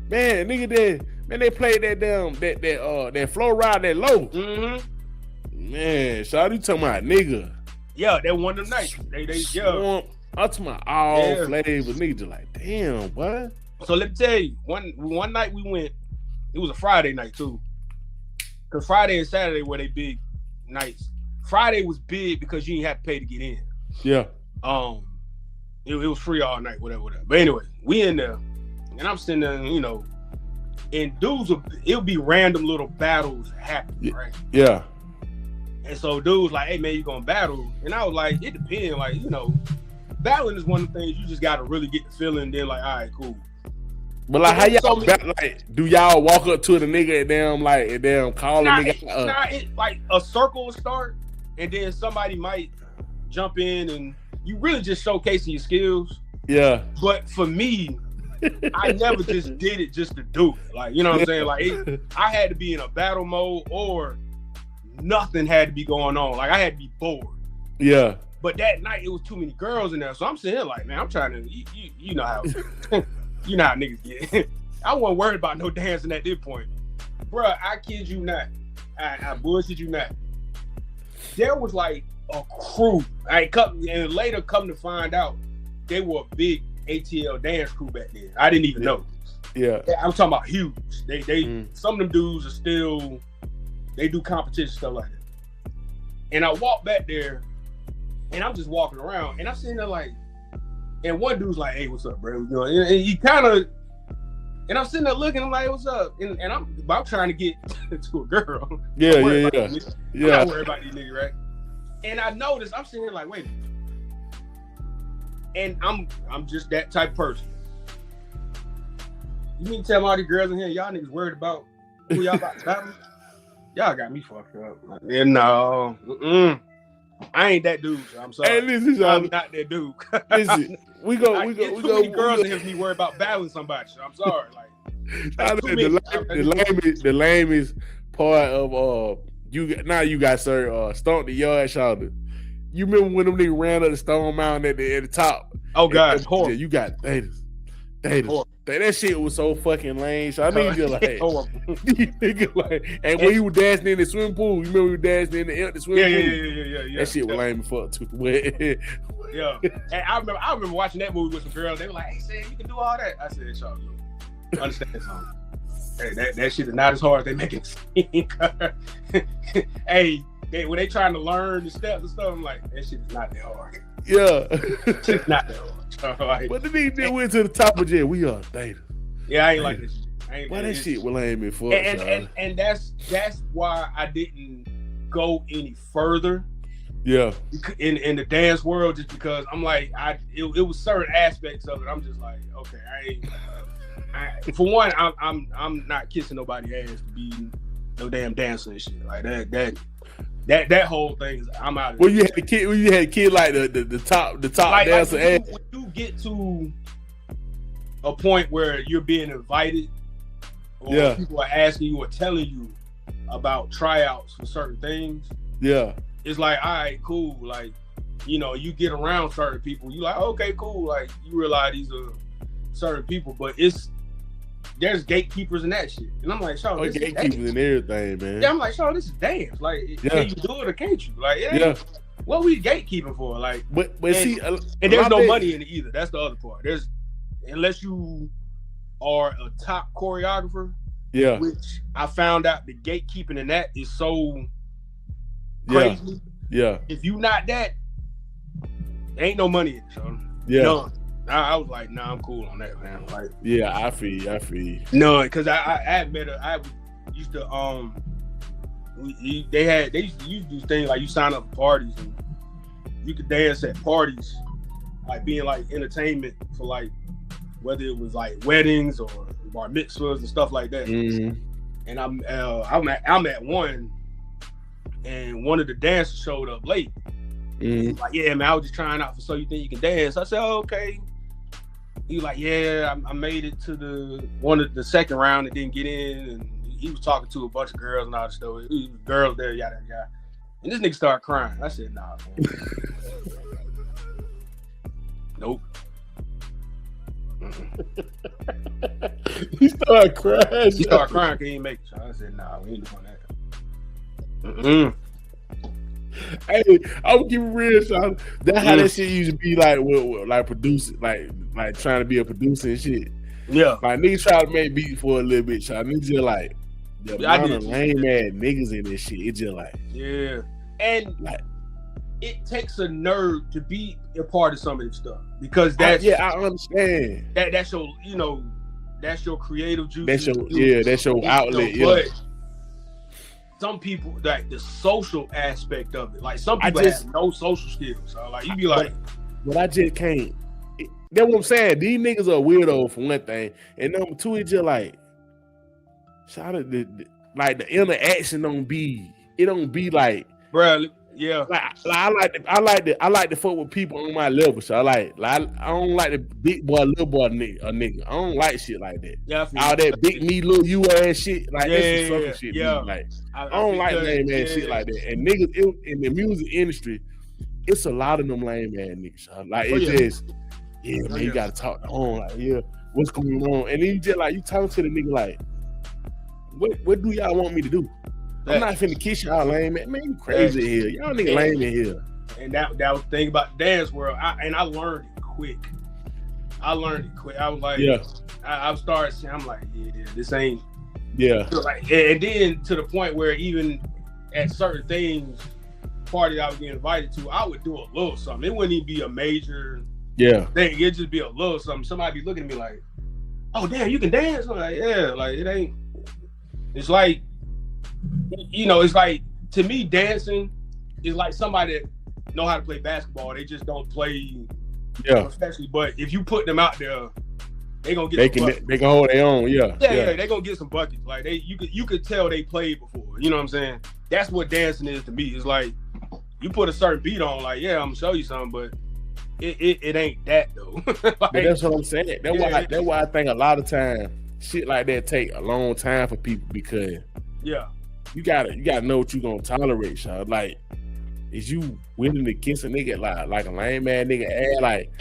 man, nigga, they played that damn that flow ride that low. Mm-hmm. Man, so you talking about nigga? Yeah, that one of them nights. I'm talking about all flavors, nigga. Just like, damn, what? So let me tell you, one night we went. It was a Friday night too, because Friday and Saturday were they big nights. Friday was big because you didn't have to pay to get in. Yeah. It was free all night, whatever. But anyway, we in there, and I'm sitting there, and dudes it'll be random little battles happening, right? Yeah. And so dudes like, hey man, you gonna battle? And I was like, it depends. Like, battling is one of the things you just gotta really get the feeling. And then like, all right, cool. But like, how y'all like? Do y'all walk up to the nigga and them call the nigga? It like a circle will start. And then somebody might jump in and you really just showcasing your skills. Yeah. But for me, I never just did it just to do it. Like, you know what I'm saying? Like, I had to be in a battle mode or nothing had to be going on. Like, I had to be bored. Yeah. But that night, it was too many girls in there. So I'm sitting here like, man, I'm trying to, you know how, you know how niggas get. I wasn't worried about no dancing at this point. Bruh, I kid you not. I bullshit you not. There was like a crew. And later come to find out, they were a big ATL dance crew back then. I didn't even know. Yeah. I'm talking about huge. They some of them dudes are still, they do competition stuff like that. And I walked back there, and I'm just walking around, and I'm sitting there like, and one dude's like, "Hey, what's up, bro?" You know, and he kind of, and I'm sitting there looking, I'm like, "What's up?" And I'm trying to get to a girl. Yeah. I'm not worried about these niggas, right? And I noticed, I'm sitting here like, wait a minute. And I'm just that type of person. You mean to tell me all these girls in here, y'all niggas worried about who y'all about to battle? Y'all got me fucked up. And no, I ain't that dude. So I'm sorry. Hey, listen, I'm not that dude. Listen, we go. Too many girls in here me worried about battling somebody. So I'm sorry. The lamest part of you got sir Stomp the Yard shoulder. You remember when them niggas ran up the Stone Mountain at the top? Oh God, horrible. You got Datas. That shit was so fucking lame. So I need you like, and when you were dancing in the swimming pool, you remember we were dancing in the empty swimming pool? Yeah. That shit was lame as fuck too. Yeah. And I remember watching that movie with some girls. They were like, "Hey, Sam, you can do all that." I said, "Y'all understand something? Hey, that shit is not as hard as they make it seem." Hey, when they trying to learn the steps and stuff, I'm like, that shit is not that hard. Yeah. It's not that hard. Like, but the nigga went to the top of jail. We are Data. Yeah, I ain't like this shit. Why that shit was lame as fuck. And that's why I didn't go any further. Yeah. In the dance world, just because I'm like, it was certain aspects of it. I'm just like, okay, for one, I'm not kissing nobody's ass to be no damn dancer and shit like that whole thing is, I'm out of it. You had a kid like the top like, dancer ass. When you get to a point where you're being invited, or people are asking you or telling you about tryouts for certain things, it's like, all right, cool. Like, you know, you get around certain people, you like, okay, cool. Like, you realize these are certain people, but there's gatekeepers and that shit. And I'm like, "Shaw, this gatekeepers and everything, man." Yeah, I'm like, "Shaw, this is dance. Like, can you do it or can't you? Like, what we gatekeeping for? Like, but see, and there's no money in it either. That's the other part. Unless you are a top choreographer, which I found out the gatekeeping in that is so crazy. Yeah. If you not that, there ain't no money in it, Shaw. Yeah. None. I was like, nah, I'm cool on that, man. Like, yeah, I feel you. No, because I used to they used to do things like you sign up for parties and you could dance at parties, like being like entertainment for like whether it was like weddings or bar mitzvahs and stuff like that. Mm-hmm. And I'm at one, and one of the dancers showed up late. Mm-hmm. Like, yeah, man, I was just trying out for So You Think You Can Dance. I said, oh, okay. He was like, yeah, I made it to the second round and didn't get in. And he was talking to a bunch of girls and all that stuff. It was girls there, yada, yada. And this nigga started crying. I said, nah, man. Nope. He started crying. He started crying because he didn't make it. So I said, nah, we ain't doing that. Mm-mm. Hey, I'm gonna keep it real, son. That's how that shit used to be like, with like producing, like trying to be a producer and shit. Yeah, like niggas try to make beats for a little bit, so niggas just like the amount of lame ass niggas in this shit. It's just like, yeah, and like it takes a nerd to be a part of some of this stuff because that's I understand that's your that's your creative juice. That's your outlet. But some people, like the social aspect of it, like some people have no social skills. So like you be like, but I just can't. That's what I'm saying. These niggas are weirdo for one thing, and number two, it's just like, shout out like the interaction don't be like, bro. Yeah, like I like to fuck with people on my level. So I don't like the big boy, little boy nigga. I don't like shit like that. Yeah, all that big me, little you ass shit. Like that's some shit. Yeah, like I don't like lame ass shit like that. And niggas in the music industry, it's a lot of them lame ass niggas. Like it's just man, you gotta talk to home. Like what's going on? And then you just like you talk to the nigga like, what do y'all want me to do? I'm not finna kiss y'all lame, man. Man, you crazy here. Y'all nigga lame in here. And that was the thing about the dance world. I learned it quick. I learned it quick. I was like, I started saying, I'm like, this ain't. Yeah. Like, and then to the point where even at certain things, party I was getting invited to, I would do a little something. It wouldn't even be a major thing. It'd just be a little something. Somebody be looking at me like, oh damn, you can dance? I'm like, yeah, like it ain't. It's like, it's like, to me, dancing is like somebody that know how to play basketball. They just don't play professionally. But if you put them out there, they gonna get. They can hold their own. Yeah. They gonna get some buckets. Like you could tell they played before. You know what I'm saying? That's what dancing is to me. It's like you put a certain beat on. Like, I'm gonna show you something, but it ain't that though. Like, that's what I'm saying. That's why I think a lot of times shit like that take a long time for people, because you gotta know what you gonna tolerate, Sean. Like, is you willing to kiss a nigga like a lame ass nigga ass? Like,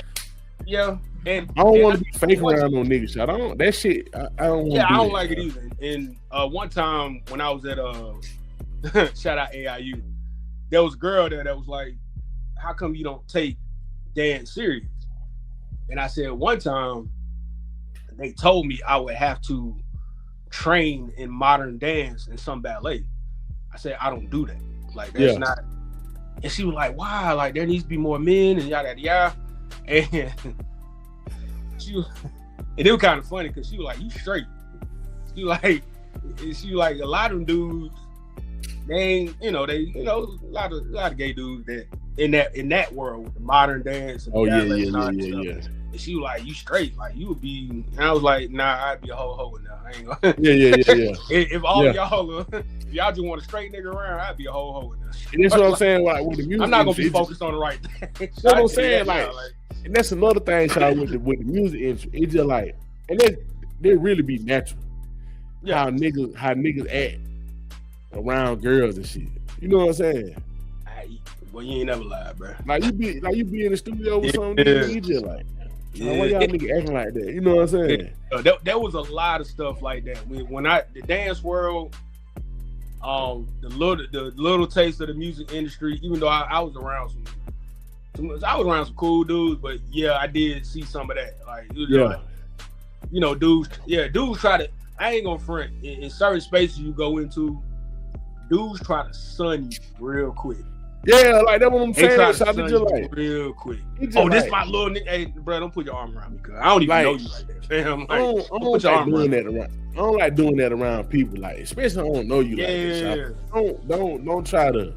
and I don't want to be fake around no nigga, Sean. I don't. That shit. I don't. I don't like it either. And one time when I was at shout out AIU, there was a girl there that was like, "How come you don't take dance serious?" And I said, one time they told me I would have to train in modern dance and some ballet. I said, I don't do that. Like, that's not. And she was like, why? Like, there needs to be more men and yada yada. And it was kind of funny because she was like, you straight. She was like, a lot of them dudes, they ain't, a lot of gay dudes that in that world with the modern dance and stuff. And she was like, you straight, like you would be. And I was like, nah, I'd be a hoe now. I ain't gonna. If all y'all, if y'all just want a straight nigga around, I'd be a hoe now. And that's what I'm saying. Like, with the music, I'm not gonna be focused on the right thing. That's what I'm saying. Like, and that's another thing, Sean, with the music industry. It's just like, and they really be natural. How niggas act around girls and shit. You know what I'm saying? Well, you ain't never lied, bro. Like you be in the studio with some nigga, you just like, why y'all nigga acting like that? You know what I'm saying? There was a lot of stuff like that. When the dance world, the little taste of the music industry. Even though I was around some cool dudes, but I did see some of that. Like, dudes try to. I ain't gonna front. In certain spaces you go into, dudes try to sun you real quick. Yeah, like that's what I'm saying. They try to sun you real quick. This my little nigga. Hey, bro, don't put your arm around me, cause I don't even know you like that, fam. Like, I don't like doing that around people, like, especially I don't know you like that. Don't try to.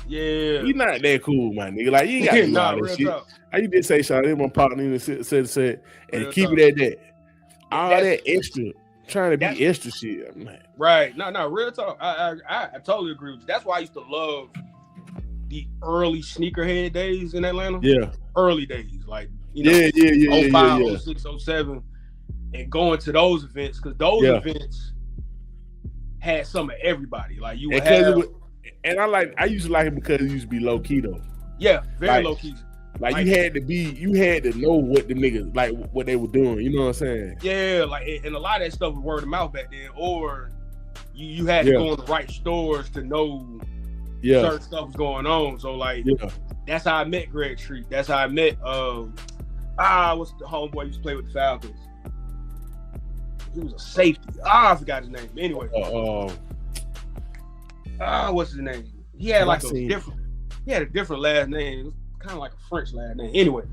Yeah, you not that cool, my nigga. Like, you ain't got to do all that shit. Talk. How you did say, Sean? My partner and said, and real keep talk. It at that. All that extra. Trying to be extra shit. I'm like, right. No, real talk. I totally agree with you. That's why I used to love the early sneakerhead days in Atlanta. Yeah. Early days. Like, 05, 06, 07. And going to those events, because those events had some of everybody. Like, you would have. I used to like it because it used to be low key though. Yeah, very low key. Like, you had to know what the niggas, like, what they were doing. You know what I'm saying? Yeah, like, and a lot of that stuff was word of mouth back then, or you had to go in the right stores to know certain stuff was going on. So, like, that's how I met Greg Street. That's how I met what's the homeboy used to play with the Falcons? He was a safety. I forgot his name. Anyway, what's his name? He had like a different last name. Kind of like a French last name. Anyway,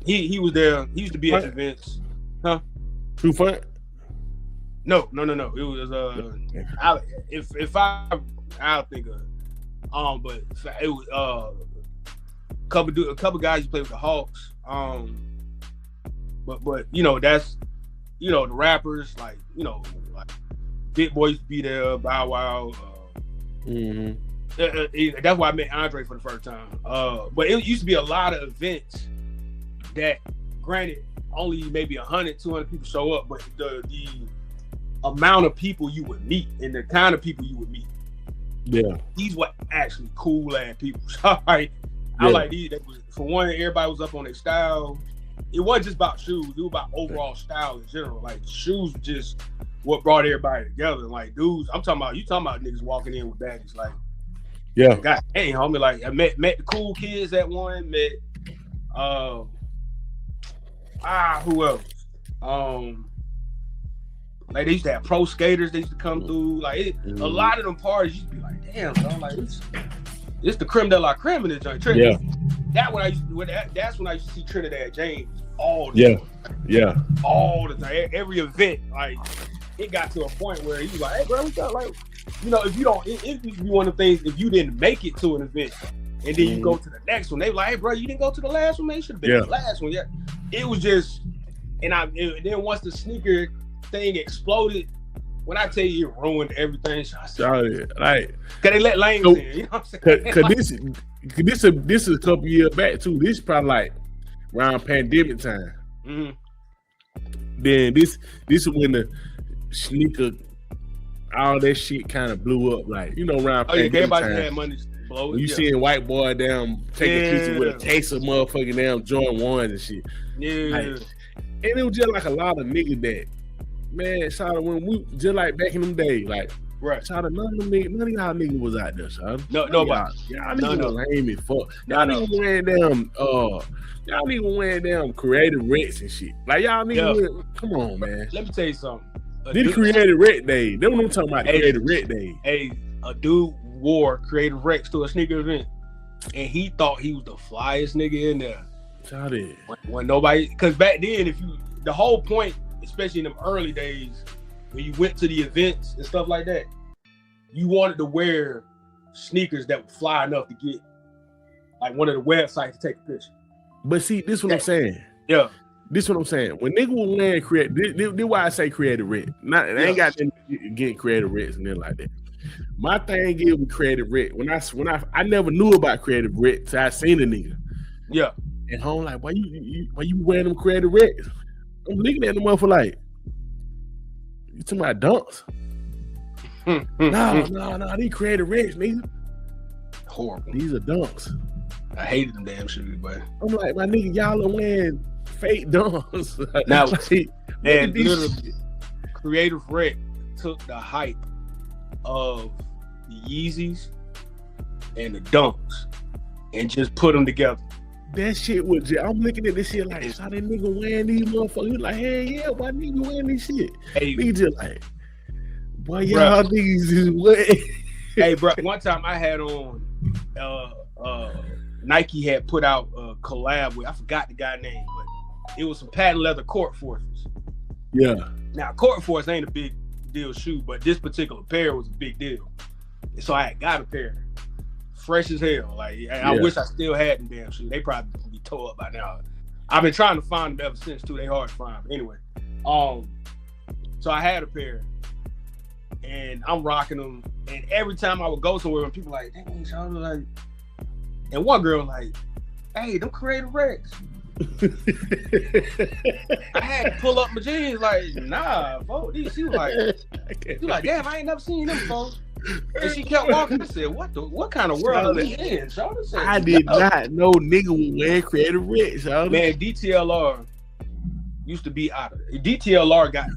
he was there. He used to be at events. Huh? True Fun? No. It was I'll think of it. But it was a couple guys who played with the Hawks. But that's the rappers, like like Big Boy used to be there, Bow Wow. That's why I met Andre for the first time. But it used to be a lot of events that, granted, only maybe 100, 200 people show up, but the amount of people you would meet and the kind of people you would meet. Yeah. These were actually cool ass people. I like these. For one, everybody was up on their style. It wasn't just about shoes. It was about overall style in general. Like, shoes were just what brought everybody together. Like, dudes, you talking about niggas walking in with baggies. Like, God dang, homie. Like, I met the cool kids at one, met Who else? Like they used to have pro skaters. They used to come through. Like a lot of them parties used to be like, damn, bro, like it's the creme de la creme in this joint. Yeah. That's when I used to see Trinidad James all the time. Yeah. All the time. Every event, like it got to a point where he was like, hey, bro, we got like, you know, if you don't, it would be one of the things, if you didn't make it to an event and then you go to the next one, they were like, hey, bro, you didn't go to the last one, man. You should have been the last one. Yeah. It was just, and then once the sneaker thing exploded, when I tell you it ruined everything, so I said, like, cause they let lanes in, you know what I'm saying? Cause this is a couple years back too. This is probably like around pandemic time. Then this is when the sneaker, all that shit kind of blew up, like, you know, around pandemic everybody time. had money to blow it. You seeing white boy down taking pictures with a case of motherfucking damn Jordan 1s and shit. Like, and it was just like a lot of niggas that, man, shout out when we just like back in them days, like, shout out none of y'all niggas was out there, son. Nobody. Y'all niggas was lame as fuck. Y'all niggas wearing damn creative Rex and shit. Like y'all niggas, come on, man. Let me tell you something. This creative Rex day. They what I'm talking about. Creative Rex day. Hey, a dude wore creative Rex to a sneaker event, and he thought he was the flyest nigga in there. Shout it. When nobody, because back then, the whole point, especially in them early days, when you went to the events and stuff like that, you wanted to wear sneakers that would fly enough to get like one of the websites to take a picture. But see, this is what I'm saying. Yeah. This is what I'm saying. When nigga was wearing this why I say creative Rex. Not it ain't got nothing getting creative Rex and then like that. My thing is with creative Rex. When I never knew about creative Rex, so I seen a nigga. Yeah. And home like, why you wearing them creative Rex? I'm looking at the motherfucker like, you talking about dunks? No, these creative Rex, nigga. Horrible. These are dunks. I hated them damn shoes, but I'm like, my nigga, y'all are wearing fake dunks. Now, like, and literally, creative Rex took the hype of the Yeezys and the dunks and just put them together. That shit was just, I'm looking at this shit like, how that nigga wearing these motherfuckers? Like, hey, yeah, why nigga wearing this shit? Hey, nigga just like, boy, y'all niggas is wet. Hey, bro, one time I had on, Nike had put out a collab with, I forgot the guy's name, but it was some patent leather court forces. Yeah. Now, court force ain't a big deal shoe, but this particular pair was a big deal. And so I had got a pair. Fresh as hell. Like, I wish I still had them damn shoes. They probably be tore up by now. I've been trying to find them ever since too. They hard to find. But anyway, so I had a pair, and I'm rocking them. And every time I would go somewhere, and people like, dang, Sean, like, and one girl was like, hey, them creative Rex. I had to pull up my jeans, like, nah, folks. She was like, damn, I ain't never seen them, folks. And she kept walking. I said, what kind of world are we in? I did not know nigga would wear creative Rex. Man, DTLR used to be out of it. DTLR got,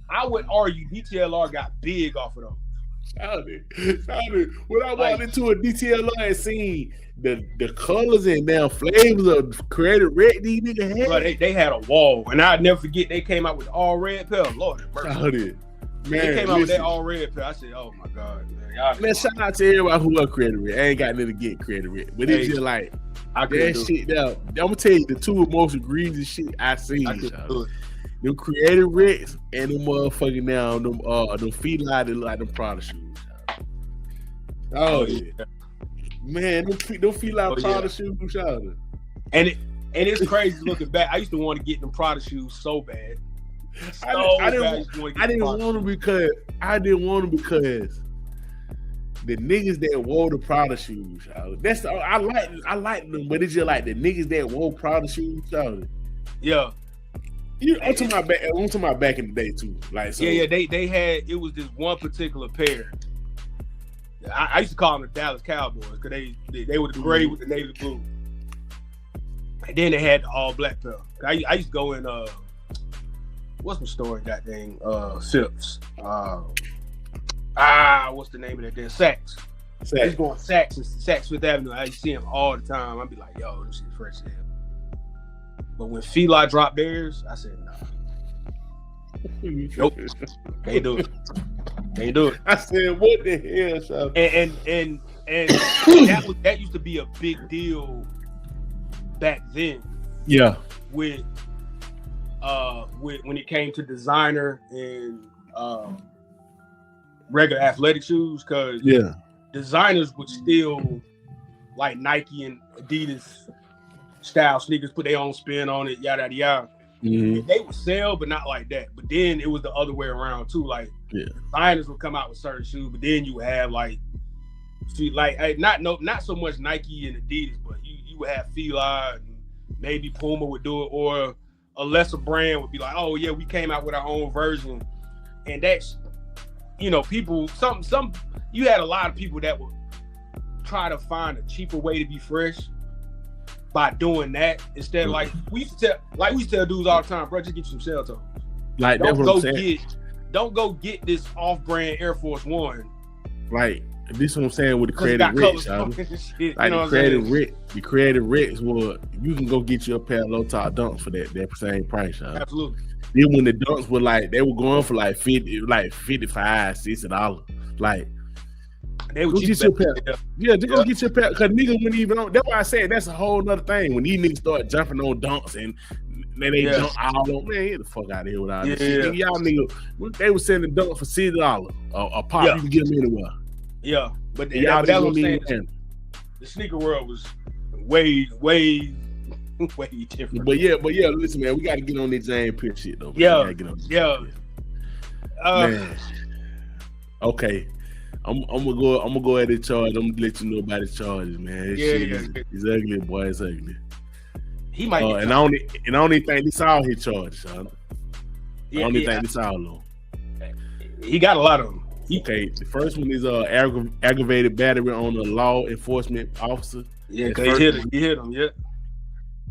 I would argue DTLR got big off of them. When I walked into a DTLR and seen the colors and damn flavors of creative Rex these niggas had. Bro, they had a wall. And I'd never forget, they came out with all red pair. Lord have mercy. Man, they came out with that all red pair. I said, "Oh my god, man!" Shout out to everybody who love creative Rex. I ain't got nothing to get creative Rex, but it's just like that shit. Now, I'm gonna tell you the two most egregious shit I seen. Them creative Rex and them motherfucking now them feet like them Prada shoes. Oh yeah, man, them feet like Prada shoes. And it's crazy looking back. I used to want to get them Prada shoes so bad. I didn't want them because the niggas that wore the Prada shoes. I like them, but it's just like the niggas that wore Prada shoes. Yeah. I'm talking about back in the day too. Like so. Yeah. They had, it was this one particular pair. I used to call them the Dallas Cowboys because they were the gray with the navy blue. And then they had the all black pair. I used to go in what's my store? That thing, Phipps. What's the name of that there? Saks. I used to go on Saks Fifth Avenue. I used to see him all the time. I'd be like, yo, this shit's fresh as hell. But when Fila dropped theirs, I said, nah. Nope. Can't do it. Can't do it. I said, what the hell, son? And that used to be a big deal back then. Yeah. With when it came to designer and regular athletic shoes, because designers would still like Nike and Adidas style sneakers, put their own spin on it, yada yada. Mm-hmm. They would sell, but not like that. But then it was the other way around too. Like designers would come out with certain shoes, but then you would have like not so much Nike and Adidas, but you would have Fila and maybe Puma would do it, or a lesser brand would be like, oh yeah, we came out with our own version. And that's, people, some you had a lot of people that would try to find a cheaper way to be fresh by doing that instead of like we used to tell dudes all the time, bro, just get you some shell toes. Like don't go get this off-brand Air Force One. Like this is what I'm saying with the creative rich, like the creative rich, well, you can go get you a pair of low top dunks for that same price, y'all. Absolutely. Then when the dunks were like, they were going for like $50, like $55, $60, like they would get your pair. Yeah, just go get your pair. Cause niggas wouldn't even on. That's why I said that's a whole nother thing. When these niggas start jumping on dunks and then they dunk all on, man, get the fuck out of here with all this shit. Y'all niggas, they were selling dunks for $60 a pop. You can get them anywhere. Yeah, but y'all that's what I'm saying. The sneaker world was way different. But yeah, listen, man, we got to get on this James Pierce shit though. Man. Okay, I'm gonna go ahead and charge. I'm gonna let you know about the charges, man. It's ugly, boy. It's ugly. He might. And I only think this all his charges, son. I only think this all on. He got a lot of them. Okay, the first one is aggravated battery on a law enforcement officer. Yeah, he hit him. Yeah.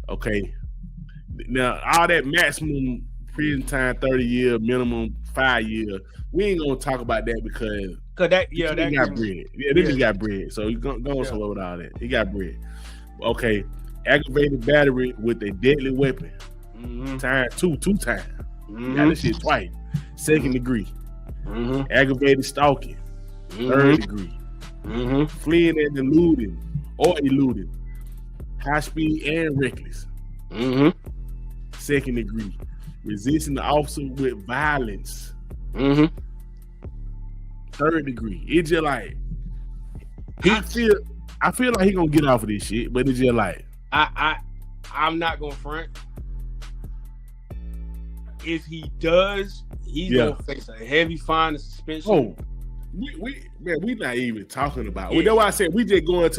Okay. Now all that maximum prison time, 30 year, minimum 5 year. We ain't gonna talk about that because that got bread. Yeah, this got bread. So you go somewhere with all that. He got bread. Okay, aggravated battery with a deadly weapon. Mm-hmm. Time two times. Mm-hmm. Got this shit twice. Second degree. Mm-hmm. Aggravated stalking. Mm-hmm. Third degree. Mm-hmm. Fleeing and eluding. High speed and reckless. Mm-hmm. Second degree. Resisting the officer with violence. Mm-hmm. Third degree. It's just like I feel like he gonna get off of this shit, but it's just like I'm not gonna front. If he does, he's gonna face a heavy fine and suspension. Oh, we not even talking about. That's why I said we just going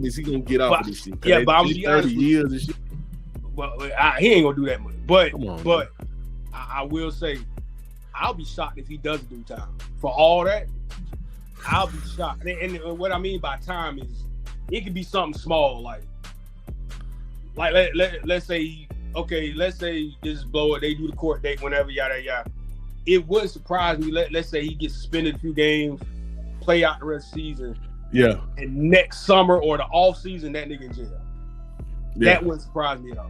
this. He gonna get off of this shit. Yeah, but I'm 30 years and shit. Well, he ain't gonna do that much. But I will say, I'll be shocked if he doesn't do time for all that. I'll be shocked. And what I mean by time is, it could be something small, like let's say. Okay, let's say this is blow up. They do the court date whenever, yada yada. It wouldn't surprise me. Let's say he gets suspended a few games, play out the rest of the season. Yeah. And next summer or the off season, that nigga in jail. Yeah. That wouldn't surprise me at all.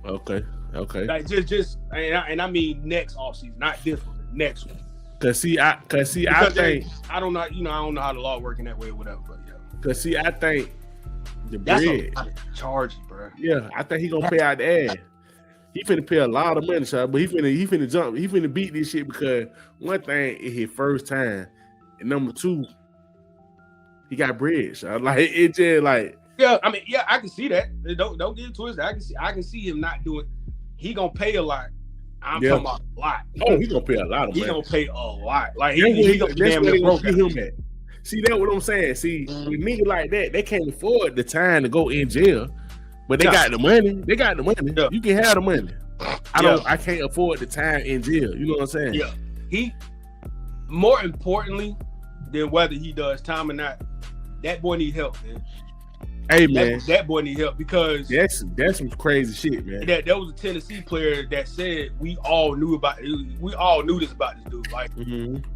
Okay. Like just and I mean next off season, not this one, the next one. I think I don't know. I don't know how the law work in that way or whatever. But I think. That's a lot of charges, bro. Yeah, I think he gonna pay out the ass. He finna pay a lot of money, son. But he finna jump. He finna beat this shit because one thing is his first time, and number two, he got bread, son. Like it just like. Yeah, I mean, I can see that. Don't get it twisted. I can see him not doing. He gonna pay a lot. I'm talking about a lot. Oh, he gonna pay a lot of money. He gonna pay a lot. Like he gonna damn near broke him at. See, that's what I'm saying. See, with niggas like that, they can't afford the time to go in jail, but they got the money. They got the money. Yeah. You can have the money. I can't afford the time in jail. You know what I'm saying? Yeah. He, more importantly than whether he does time or not, that boy need help, man. Hey, man. That boy need help because that's some crazy shit, man. That was a Tennessee player that said we all knew this about this dude. Like,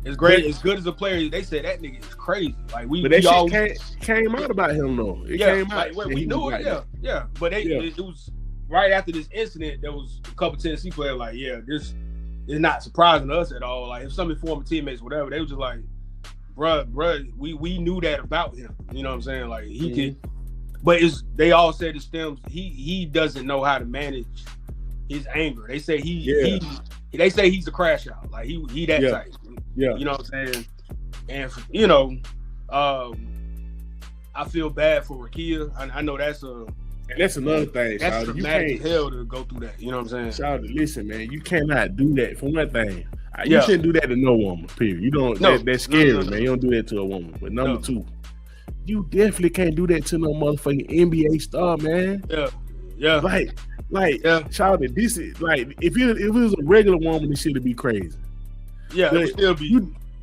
as great, as good as a player, they said that nigga is crazy. Like but that shit came out about him though. It came out. Like, we knew it. Yeah. But it was right after this incident, there was a couple Tennessee players like, yeah, this is not surprising to us at all. Like if some of former teammates, whatever, they were just like, bruh, we knew that about him. You know what I'm saying? Like he could, but they all said it stems. He doesn't know how to manage his anger. They say they say he's a crash out. Like he that type. Yeah. You know what I'm saying? And you know, I feel bad for Rakia. I know that's another thing. That's traumatic as hell to go through that. You know what I'm saying? Shawty, listen, man, you cannot do that. For one thing, you shouldn't do that to no woman. Period. You don't. That's scary, man. You don't do that to a woman. But number two, you definitely can't do that to no motherfucking NBA star, man. Yeah. Like, Shawty, this is like if it was a regular woman, this shit'd be crazy. Yeah, it would still be.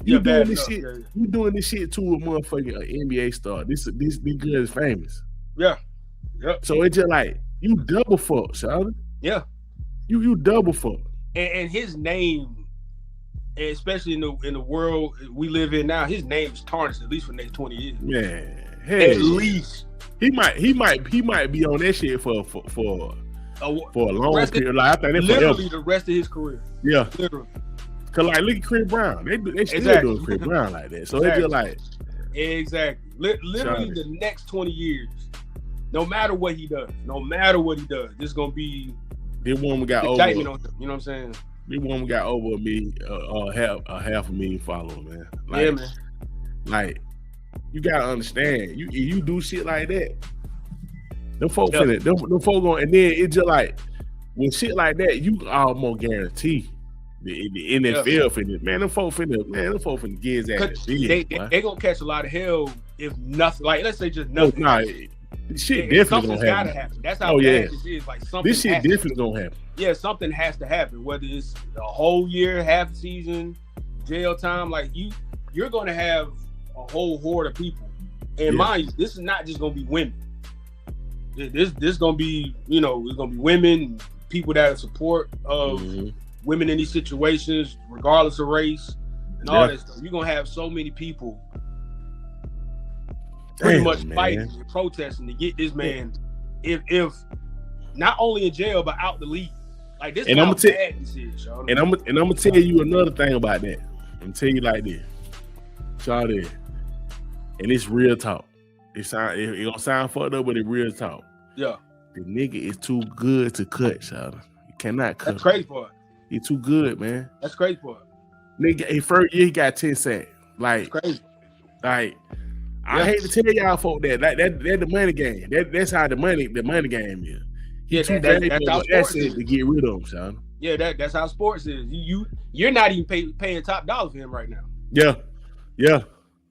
You doing this shit? You doing this shit to a motherfucking NBA star? This girl is famous. Yeah. Yep. So it's just like you double fuck, Shawty. Yeah. You double fuck. And his name, especially in the world we live in now, his name is tarnished at least for the next 20 years. Man, at least he might be on that shit for a long period. Like I think that's literally forever. The rest of his career. Yeah, literally. Cause like look at Chris Brown, they still doing Chris Brown like that. So it's just like literally the next 20 years. No matter what he does, this gonna be. This woman got over. You know what I'm saying? This woman got over me, half a million followers, man. Like, yeah, man. Like, you gotta understand, you do shit like that. Them folk finna, them folk going, and then it's just like when shit like that, you almost guarantee the NFL finna, man. Them folk finna get his ass. They gonna catch a lot of hell if nothing. Like let's say just nothing. Shit definitely gonna happen. That's how bad this is. Like something. This shit definitely gonna happen. Yeah, something has to happen. Whether it's a whole year, half season, jail time. Like you're gonna have a whole horde of people. And mind you, this is not just gonna be women. This gonna be, it's gonna be women, people that are support of women in these situations, regardless of race, and all that stuff. You're gonna have so many people pretty much fighting and protesting to get this man, if not only in jail but out the league. Like this is how bad this is, y'all. And I'm gonna tell you another thing about that. I'm gonna tell you like this, Shawty, and it's real talk. It gonna sound fucked up, but it's real talk. Yeah, the nigga is too good to cut, Shawty. You cannot cut. That's crazy for it. He's too good, man. That's crazy for it. Nigga, his first year he got 10 sacks. Like, that's crazy. Like, I hate to tell y'all folk that. Like that's the money game. That's how the money game is. That's how sports is to get rid of him, Sean. Yeah, that's how sports is. You're not even paying top dollar for him right now. Yeah.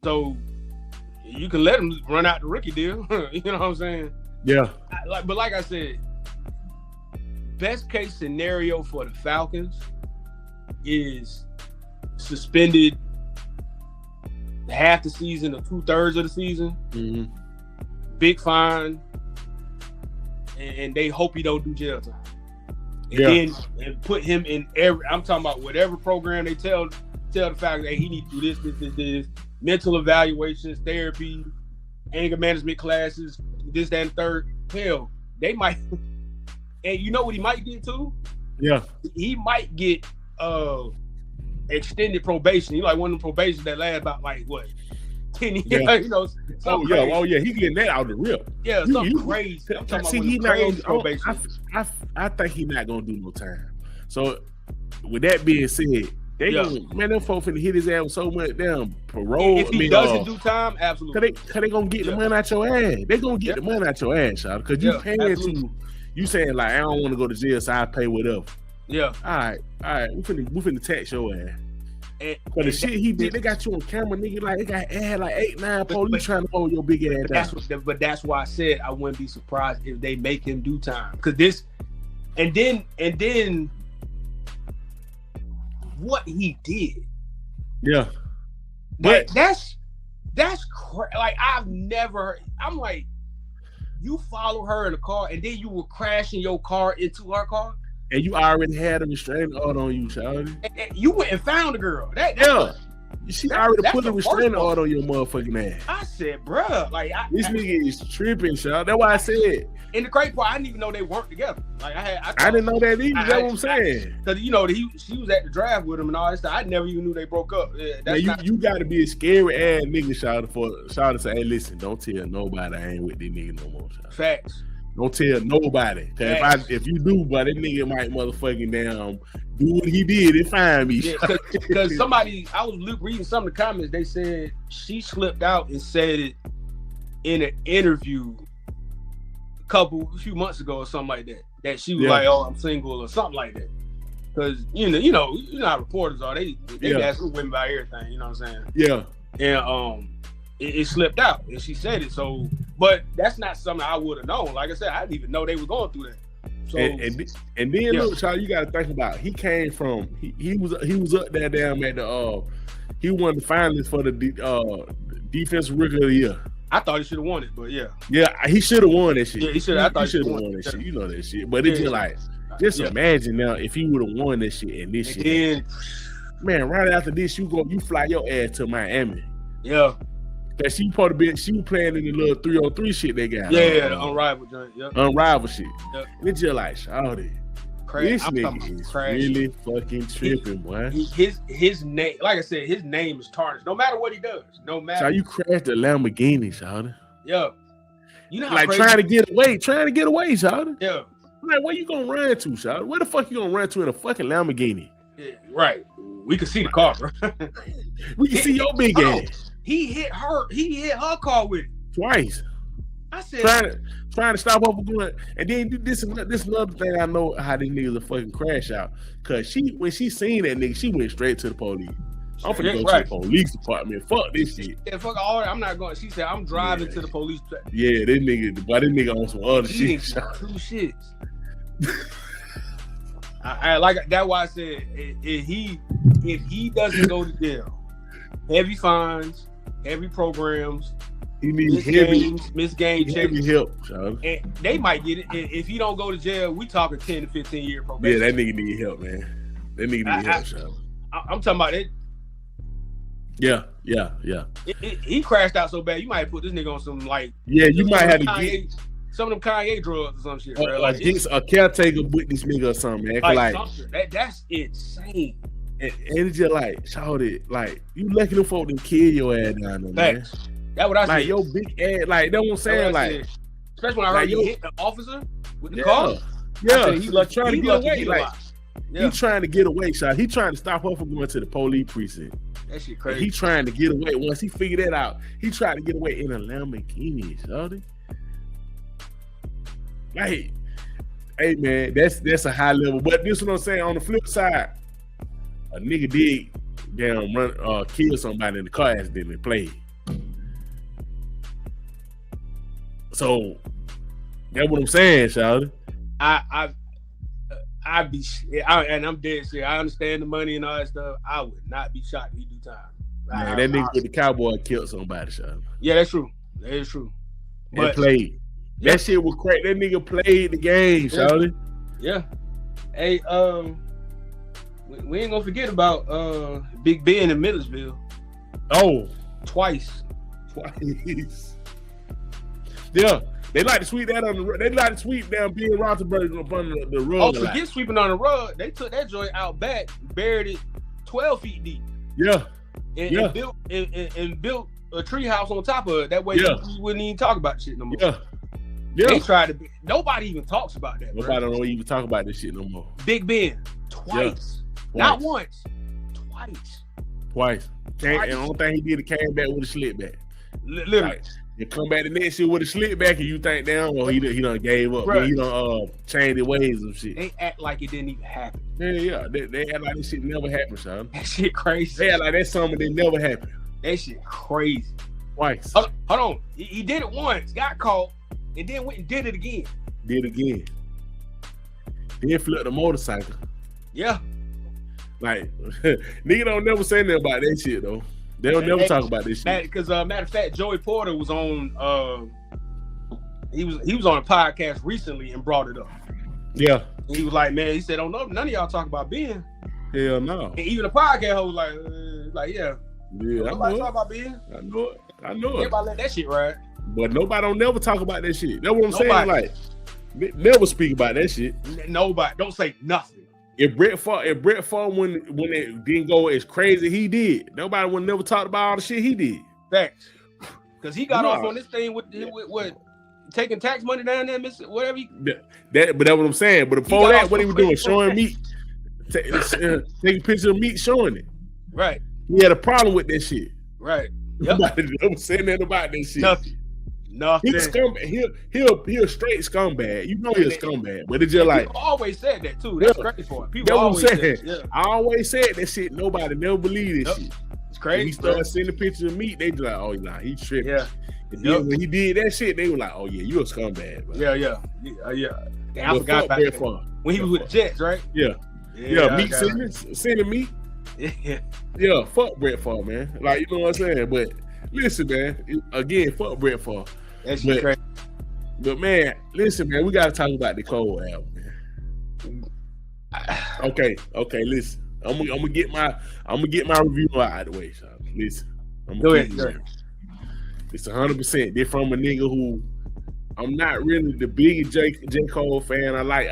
So you can let him run out the rookie deal. You know what I'm saying? Yeah. But like I said, best case scenario for the Falcons is suspended half the season or 2/3 of the season, big fine, and they hope he don't do jail time. And then put him in I'm talking about whatever program they tell the Falcons, hey, he need to do this, mental evaluations, therapy, anger management classes, this, that, and third. Hell, they might, and you know what he might get too? Yeah. He might get extended probation. He like one of them probations that last about 10 years. Yeah. Crazy. He getting that out the rip. Yeah, something crazy. I'm talking about probation. I think he's not gonna do no time. So with that being said, them folks finna hit his ass with so much damn parole. If he doesn't do time, absolutely. Cause they gonna get the money out your ass. They gonna get the money out your ass, y'all. Cause you paying to, you saying like I don't want to go to jail, so I pay whatever. Yeah. All right. We finna tax your ass. But the shit he did, they got you on camera, nigga. Like they got 8-9 police trying to hold your big ass down. But that's why I said I wouldn't be surprised if they make him do time. Cause this, and then what he did. Yeah. But that's like I've never. I'm like, you follow her in the car, and then you were crashing your car into her car. And you already had a restraining order on you, Shawty. And you went and found the girl. She already put a restraining order on your motherfucking ass. I said, bruh, like this nigga is tripping, Sean. That's why I said. And the crazy part, I didn't even know they weren't together. Like I didn't know that either. That's what I'm saying. Because she was at the draft with him and all that stuff. I never even knew they broke up. Yeah, you got to be a scary ass nigga, Sean, to say, hey, listen, don't tell nobody I ain't with this nigga no more, Sean. Facts. Don't tell nobody. Cause if you do, but that nigga might motherfucking damn do what he did and find me. Yeah, because somebody, I was reading some of the comments, they said she slipped out and said it in an interview a few months ago or something like that. That she was like, "Oh, I'm single" or something like that. Because you know how reporters are. They ask women about everything. You know what I'm saying? Yeah. And it slipped out, and she said it. So, but that's not something I would have known. Like I said, I didn't even know they were going through that. So, and then look, child, you got to think about. He came from he was up there damn at the he won the finalists for the defensive rookie of the year. I thought he should have won it, but yeah, he should have won that shit. Yeah, he should. I thought he should have won that shit. You know that shit, but it's just like, imagine now if he would have won that shit and this shit. Then, man, right after this, you fly your ass to Miami. Yeah. That she was playing in the little 303 shit they got. Yeah, the Unrivaled joint. Yep. Unrivaled shit. Yep. And it's just like, shawty, this nigga is really fucking tripping, boy. His name, like I said, his name is tarnished. No matter what he does. No matter. So you crashed the Lamborghini, shawty. Yeah. You know how like trying to get away, shawty. Yeah. Like, where you gonna run to, shawty? Where the fuck you gonna run to in a fucking Lamborghini? Yeah, right. We can see the car, bro. We can see your big ass. He hit her car with it twice. I said trying to stop her from going. And then this another thing I know how these niggas are fucking crash out. Cause when she seen that nigga, she went straight to the police. I'm finna go to the police department. Fuck this shit. Yeah, fuck all that. I'm not going. She said I'm driving to the police. Yeah, this nigga on some other shit. Two shits. I like that's why I said if he doesn't go to jail, heavy fines, heavy programs, he needs missed game checks, help, and they might get it. If he don't go to jail, we talking 10 to 15 year probation. Yeah, that nigga need help, man. That nigga need help, Sean. I'm talking about it. Yeah. He crashed out so bad, you might put this nigga on some like. Yeah, you might have to get some of them Kanye drugs or some shit, bro. Like a caretaker with this nigga or something, man. Like that's insane. And it's just like, shout it, like you lucky them folk didn't kill your ass down there, man. That's what I said. Like your big ass, like that's what I'm saying, like especially when I heard he hit the officer with the car. Yeah, he like trying to get away, like he trying to get away, shot. He trying to stop her from going to the police precinct. That shit crazy. He trying to get away. Once he figured that out, he tried to get away in a Lamborghini, shawty. Like, hey man, that's a high level. But this is what I'm saying. On the flip side, a nigga did kill somebody in the car accident and played. So that's what I'm saying, shawty. And I'm dead serious. I understand the money and all that stuff. I would not be shocked if he do time. Man, that nigga with the cowboy killed somebody, shawty. Yeah, that's true. That is true. But played. That shit was crack. That nigga played the game, shawty. Yeah. Hey, we ain't gonna forget about Big Ben in Millersville. Oh, twice. Yeah, they like to sweep that on the. They like to sweep down Biel Roethlisberger upon the rug. Oh, forget sweeping on the rug. They took that joint out back, buried it 12 feet deep. Yeah, and built a tree house on top of it. That way you wouldn't even talk about shit no more. Yeah. They tried to. Nobody even talks about that. Nobody don't even talk about this shit no more. Big Ben twice. Not once. Twice. And the only thing he did, he came back with a slip back. Literally. Like, you come back the next year with a slip back, and you think, damn, well, he done gave up. Right. He done changed the ways of shit. They act like it didn't even happen. Yeah. They act like this shit never happened, son. That shit crazy. They act like that's something that never happened. That shit crazy. Twice. Hold on. He did it once, got caught, and then went and did it again. Then flipped the motorcycle. Yeah. Like, nigga don't never say nothing about that shit, though. They don't never talk about this shit. Because matter of fact, Joey Porter was on. He was on a podcast recently and brought it up. Yeah. And he was like, man, he said, "Oh no, none of y'all talk about Ben." Hell no. And even the podcast host was like, yeah, Yeah, nobody talk about Biel. I know it. Everybody let that shit ride. But nobody don't never talk about that shit. That's what I'm saying. Like, never speak about that shit. Nobody. Don't say nothing. If Brett Favre when it didn't go as crazy he did, nobody would never talk about all the shit he did. Facts. Because he got off on this thing with taking tax money down there, whatever. But that's what I'm saying. But before that, what he was doing, showing meat, taking pictures of meat, showing it. Right. He had a problem with that shit. Right. Yep. Nobody never said nothing about that shit. Nothing. He's a scumbag. He'll straight scumbag. You know he's a scumbag, but it's just like people always said that too. That's crazy for him. People that's always what I'm saying. said that. Yeah. I always said that shit. Nobody never believed this shit. It's crazy. When he started sending pictures of meat, they be like, "Oh, nah, he tripping." Yeah. And then when he did that shit, they were like, "Oh yeah, you a scumbag." Bro. Yeah. I forgot about that. When he was with the Jets, right? Yeah. Meat sending meat. Yeah. Fuck Brett Favre, man. Like, you know what I'm saying? But listen, man. Again, fuck Brett Favre. That's crazy. But man, listen, man. We gotta talk about the Cole album, man. Okay. Listen. I'm gonna get my review out of the way, so listen. Go ahead. It's 100%. They're from a nigga who I'm not really the biggest J. Cole fan. I like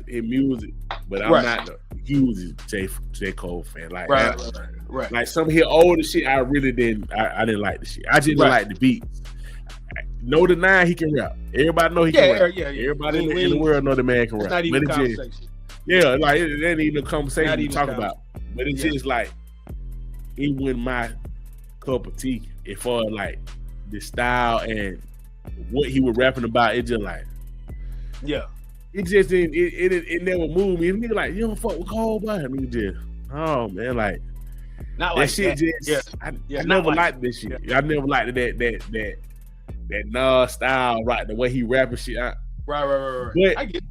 his music, but I'm not the hugest J. Cole fan. Like, right. Like some of his older shit, I really didn't. I didn't like the shit. I just didn't like the beats. No denying he can rap. Everybody know he can rap. Yeah. Everybody in the world know the man can rap. Not even a conversation. Like it ain't even a conversation to talk about. But it's just like it wasn't my cup of tea as far as like the style and what he was rapping about. It just like it just didn't. It never moved me. Nigga like, you don't fuck with Cole, but I mean, just like not that like shit. That. Just I never liked this shit. I never liked that Nas style, right? The way he rapping shit. Right. But I get.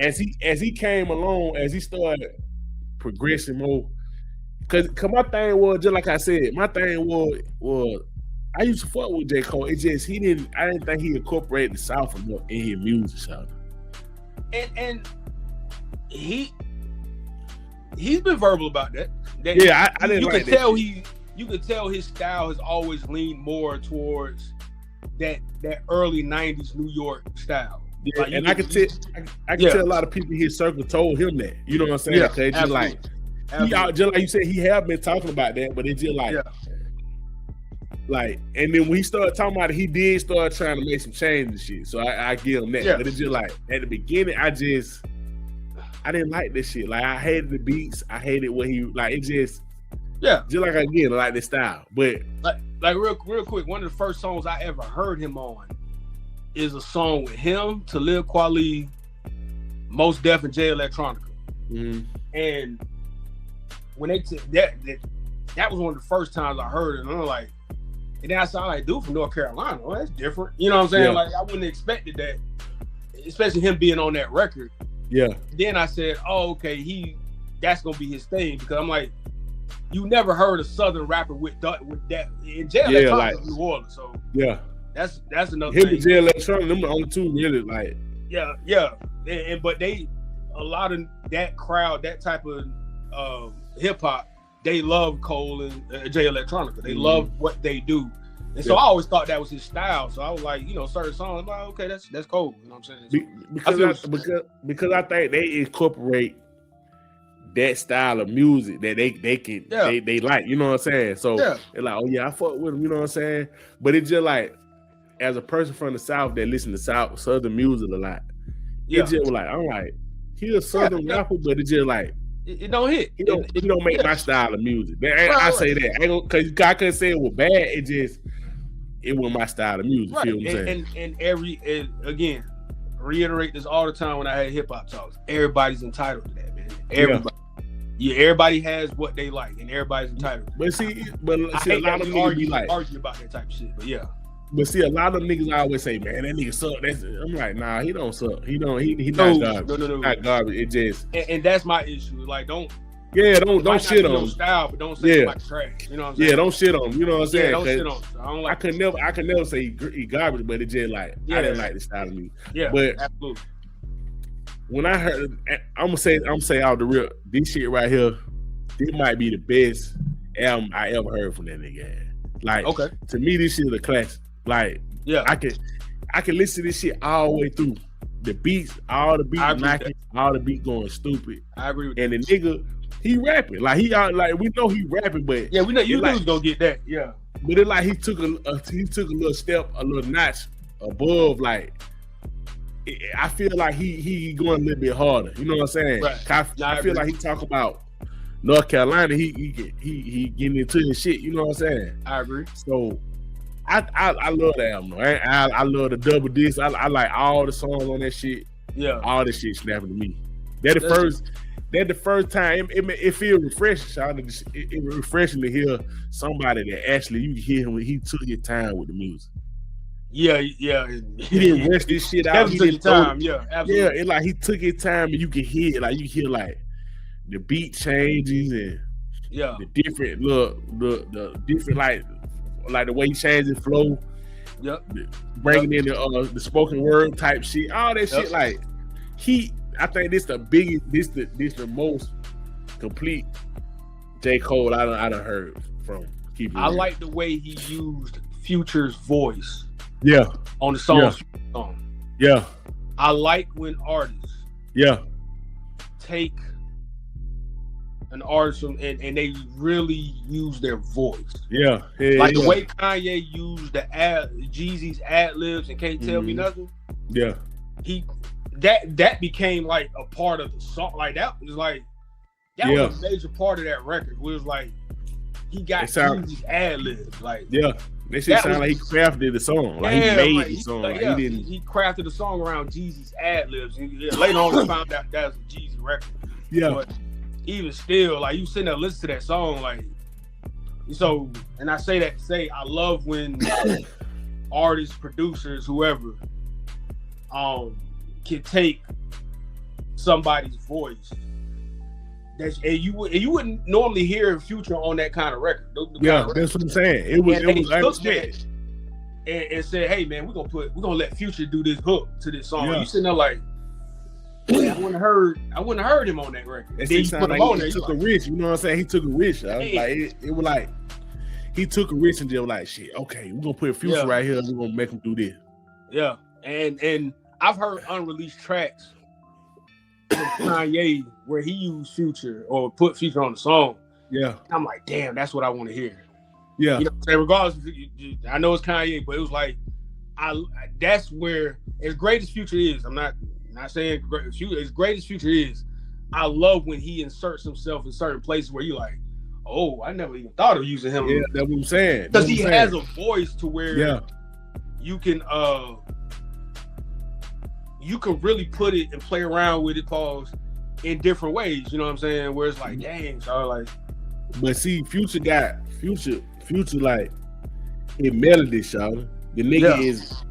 As he came along, as he started progressing more, cause my thing was just like I said. My thing was I used to fuck with J. Cole. It's just I didn't think he incorporated the South enough in his music. So. And he's been verbal about that. I didn't. You could tell his style has always leaned more towards that early '90s New York style. Yeah, like, and I can tell a lot of people in his circle told him that. You know what I'm saying? Yeah, it's just like just like you said, he have been talking about that, but it's just like, and then when he started talking about it, he did start trying to make some changes and shit. So I give him that. Yeah. But it's just like at the beginning, I didn't like this shit. Like I hated the beats. I hated what he like. It just like again, like the style. But like real quick, one of the first songs I ever heard him on is a song with him, Talib Kweli, Mos Def, and Jay Electronica. Mm-hmm. And when they that was one of the first times I heard it, and I'm like, and then I saw like dude from North Carolina. Oh, that's different. You know what I'm saying? Yeah. Like I wouldn't have expected that, especially him being on that record. Yeah. Then I said, oh, okay, that's gonna be his thing, because I'm like, you never heard a Southern rapper with that. And Jay Electronica like New Orleans, so that's another him thing. And Jay Electronica, them the only two really like. Yeah. But a lot of that crowd, that type of hip hop, they love Cole and Jay Electronica. They love what they do. And so I always thought that was his style. So I was like, certain songs, I'm like, okay, that's cool. You know what I'm saying? Because I think they incorporate that style of music that they can they like, you know what I'm saying? So they're like, oh yeah, I fuck with them, you know what I'm saying? But it's just like, as a person from the South that listen to Southern music a lot, it's just like, I'm like, he's a Southern rapper, but it's just like, it don't hit. It don't make my style of music. I say that. Because I couldn't say it was bad. It was my style of music. Right. Feel what I'm saying? And again, reiterate this all the time when I had hip hop talks. Everybody's entitled to that, man. Everybody. Yeah, everybody has what they like, and everybody's entitled. But see, a lot of niggas argue about that type of shit. But yeah. But see, a lot of niggas always say, "Man, that nigga suck." I'm like, nah, he don't suck. He not garbage. No. Not garbage. It just and that's my issue. Like, don't shit on him. Style, but don't say somebody trash. You know what I'm saying? Yeah, don't shit on him. You know what I'm saying? Yeah, don't shit on him. So I don't like. I could never say he garbage, but it just like I didn't like the style of me. Yeah, but absolutely. When I heard, I'm gonna say out the real, this shit right here, it might be the best album I ever heard from that nigga. Like, to me, this shit is a classic. Like, I can listen to this shit all the way through. The beats, all the beats knocking, all the beats going stupid. I agree with that. And the nigga, he rapping. Like, we know he rapping, but we know you was gonna get that. Yeah. But it's like he took a little step, a little notch above. Like, I feel like he going a little bit harder. You know what I'm saying? Right. I feel like he talk about North Carolina. He getting into his shit. You know what I'm saying? I agree. So I love that album. I love the double disc. I like all the songs on that shit. Yeah. All this shit snapping to me. That's the first time it feels refreshing. It's refreshing to hear somebody that actually you can hear him when he took his time with the music. Yeah. He didn't rush this shit out. He took his time. Yeah, absolutely. Yeah, it's like he took his time, and you can hear it. Like you hear like the beat changes and the different the different like the way he changed his flow. Yep. Bringing in the spoken word type shit, all that shit. Like I think this the most complete J. Cole I done heard from. I like the way he used Future's voice. Yeah. On the song. Yeah. I like when artists. Yeah. Take an artist and they really use their voice. Yeah. Like the way Kanye used Jeezy's ad libs and Can't Tell Me Nothing. Yeah. That became like a part of the song. Like that was a major part of that record. It was like he got Jeezy's ad libs. Like They shit sound like he crafted the song. Like he made the song. Like he didn't. He crafted the song around Jeezy's ad libs. Later on, we found out that was a Jeezy record. Yeah. But even still, like you sitting there listening to that song, like so. And I say that to say I love when artists, producers, whoever, can take somebody's voice. And you wouldn't normally hear Future on that kind of record. That's what I'm saying. It was that and said, "Hey man, we're gonna let Future do this hook to this song." You sitting there like, I wouldn't have heard him on that record. And then you put him on there. He took a risk. You know what I'm saying? He took a risk. It was like he took a risk and just like, shit. Okay, we're gonna put Future right here. We're gonna make him do this. Yeah, and I've heard unreleased tracks from Kanye where he used Future or put Future on the song. Yeah, I'm like, damn, that's what I want to hear. Yeah, you know what I'm saying? Regardless, I know it's Kanye, but it was like, that's where, as great as Future is, I'm not saying as great as Future is, I love when he inserts himself in certain places where you're like, oh, I never even thought of using him. Yeah, that's what I'm saying. Because he has a voice to where you can really put it and play around with it, pause, in different ways. You know what I'm saying? Where it's like, dang, so like. But see, Future like it melody, y'all. The nigga is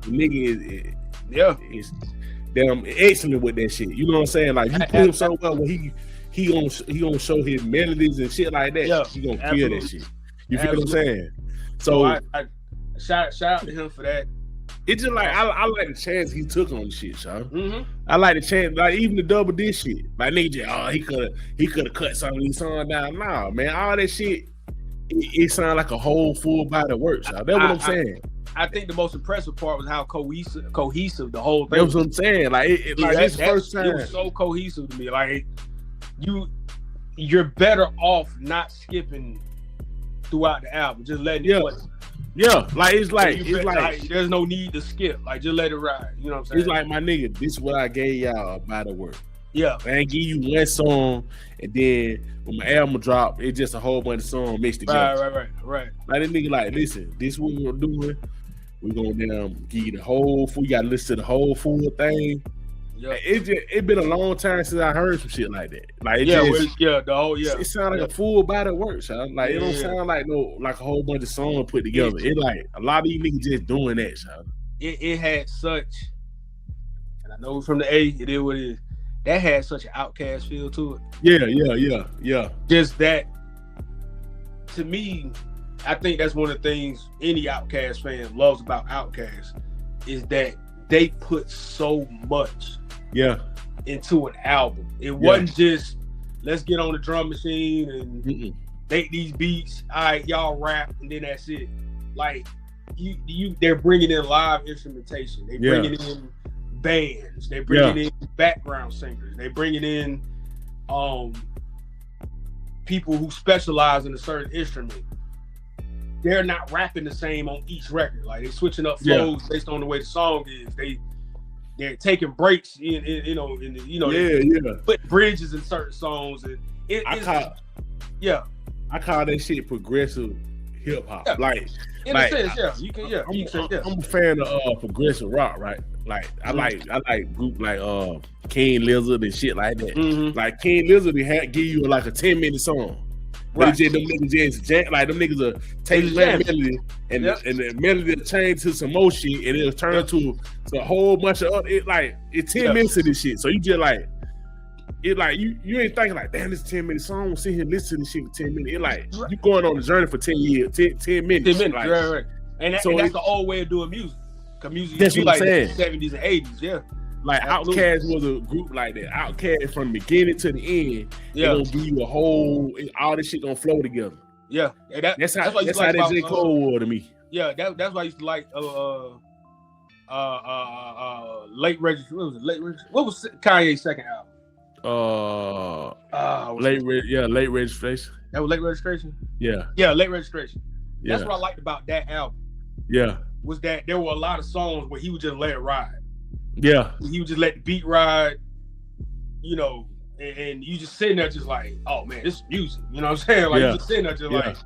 damn excellent with that shit. You know what I'm saying? Like you put him so well when he gonna show his melodies and shit like that. Yeah, he gonna kill that shit. You feel what I'm saying? So I shout out to him for that. It's just like I like the chance he took on the shit, son. Mm-hmm. I like the chance, like even the double disc shit. Like nigga, he could have cut some of these songs down. Nah, man, all that shit, it sounded like a whole full body of work. That's what I'm saying. I think the most impressive part was how cohesive the whole thing. That's what I'm saying. Like this first time, it was so cohesive to me. Like you're better off not skipping throughout the album, just letting it play. Yeah, like it's like there's no need to skip. Like just let it ride. You know what I'm saying? It's like, my nigga, this is what I gave y'all about the work. Yeah, I ain't give you one song, and then when my album drop, it's just a whole bunch of songs mixed together. Right. Like this nigga, like, listen, this is what we're doing. We're gonna give you the whole full. You gotta listen to the whole full thing. Yeah, it been a long time since I heard some shit like that. Like it sounds like a full body of work, son. Like it don't sound like like a whole bunch of songs put together. It like a lot of you niggas just doing that, son. It had such, and I know from the A, it is what it is. That had such an Outkast feel to it. Yeah. Just that, to me, I think that's one of the things any Outkast fan loves about Outkast is that they put so much into an album. It wasn't just let's get on the drum machine and these beats, all right, y'all rap, and then that's it. Like they're bringing in live instrumentation. They bringing in bands. They bringing in background singers. They bringing in people who specialize in a certain instrument. They're not rapping the same on each record. Like they're switching up flows based on the way the song is. They're taking breaks they put bridges in certain songs, and I call that shit progressive hip hop. Yeah. Like in a sense, I'm a fan of progressive rock, right? Like I like group like King Lizard and shit like that. Mm-hmm. Like King Lizard, they give you like a 10-minute song. Right. Them niggas just like them niggas will take that melody and the melody will change to some more shit and it'll turn to a whole bunch of other. It's 10 minutes of this shit. So you just like it like you ain't thinking like, damn, this 10-minute song. Sit here and listen to this shit for 10 minutes. It like you going on a journey for 10 years, 10 minutes. 10 minutes, like, right. And that's the old way of doing music. Cause music that's used to be what I'm like saying. the 70s and 80s, yeah. Like Outkast was a group like that. Outkast from the beginning to the end. They gonna give you a whole. All this shit gonna flow together. Yeah, and that's how that J. Cole was to me. Yeah, that's why I used to like late registration. What was Kanye's second album? Late registration. That was late registration. Yeah, late registration. Yeah. That's what I liked about that album. Yeah, was that there were a lot of songs where he would just let it ride. Yeah, he would just let the beat ride, and you just sitting there just like, oh man, this is music. You know what I'm saying? Like you just sitting there just like,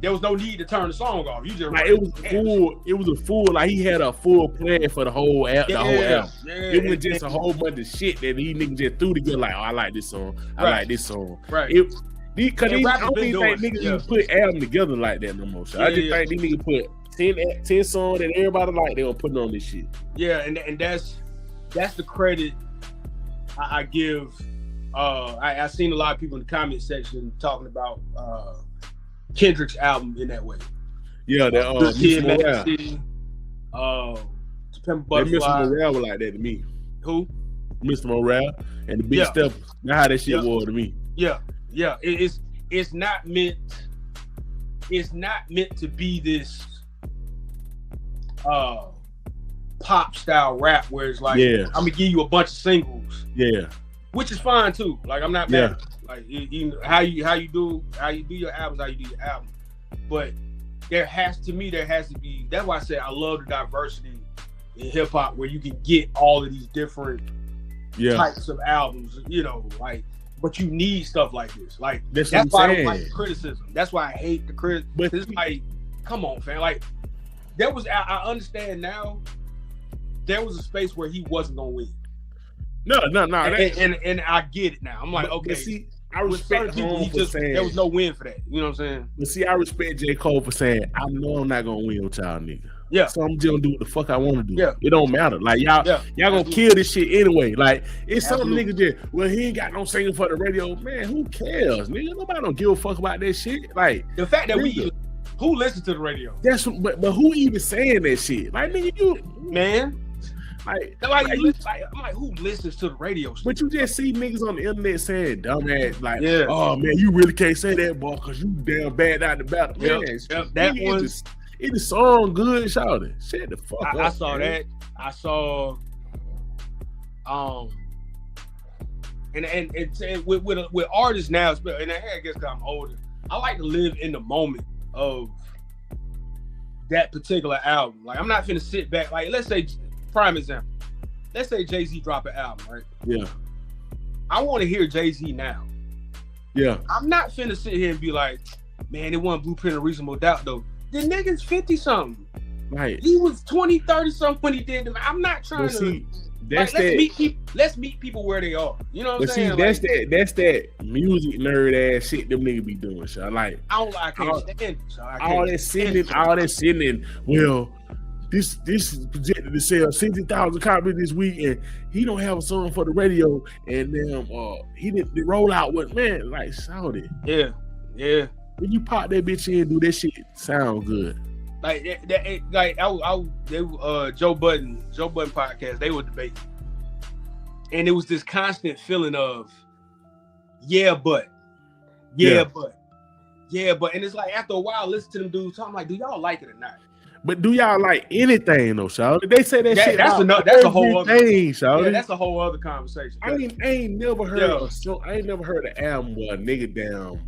there was no need to turn the song off. You just like it was a full like he had a full plan for the whole album. Yeah, it was just a whole bunch of shit that he niggas just threw together. Like, oh, I like this song. I like this song. Right. Because I don't even think niggas even put album together like that no more. So I just think these niggas put 10 songs that everybody like, they gonna put it on this shit. Yeah, and that's the credit I give. I seen a lot of people in the comment section talking about Kendrick's album in that way. Yeah, that Mr. Butterfly. Mr. Morale was like that to me. Who? Mr. Morale and the Big Step. That's how that shit was to me. Yeah. It's not meant to be this pop style rap where it's like, I'm gonna give you a bunch of singles. Yeah. Which is fine too. Like I'm not mad. Like how you do your albums, how you do your album. But there has to be. That's why I say I love the diversity in hip hop where you can get all of these different types of albums. But you need stuff like this. Like that's why I don't like the criticism. That's why I hate the criticism. But it's like, come on, fam. Like I understand now. There was a space where he wasn't gonna win. No. And I get it now. I'm like, okay. See, I respect him for saying there was no win for that. You know what I'm saying? But see, I respect J. Cole for saying, I know I'm not gonna win with y'all nigga. Yeah. So I'm just gonna do what the fuck I want to do. Yeah. It don't matter. Like y'all gonna kill this shit anyway. Like it's some niggas just, well, he ain't got no singer for the radio. Man, who cares? Nigga, nobody don't give a fuck about that shit. Like the fact that who listens to the radio? But who even saying that shit? Like nigga, I'm like, who listens to the radio? But you just see niggas on the internet saying dumbass, like, oh man, you really can't say that, boy, because you damn bad out the battle. Man, that was it is song good, shouted. Shut the fuck up. I saw that. I saw, and with artists now, and I guess because I'm older, I like to live in the moment of that particular album. Like I'm not finna sit back. Like let's say. Prime example. Let's say Jay-Z drop an album, right? Yeah. I want to hear Jay-Z now. Yeah. I'm not finna sit here and be like, man, it wasn't Blueprint of Reasonable Doubt though. The nigga's 50-something. Right. He was 20, 30-something when he did them. I'm not trying to. Let's meet people where they are. You know what I'm saying? That's that music nerd ass shit them niggas be doing. So I can't stand it. All that sitting. Well, this is projected to sell 60,000 copies this week, and he don't have a song for the radio, and then he didn't roll out with like shout it. Yeah. When you pop that bitch in, do that shit sound good. Like Joe Budden podcast, they were debating, and it was this constant feeling of but Yeah, but and it's like after a while, listen to them dudes. So I'm like, do y'all like it or not? But do y'all like anything though, Shawty? They say that shit. That's a whole other thing, Shawty. Yeah, that's a whole other conversation. I ain't never heard an album where a nigga down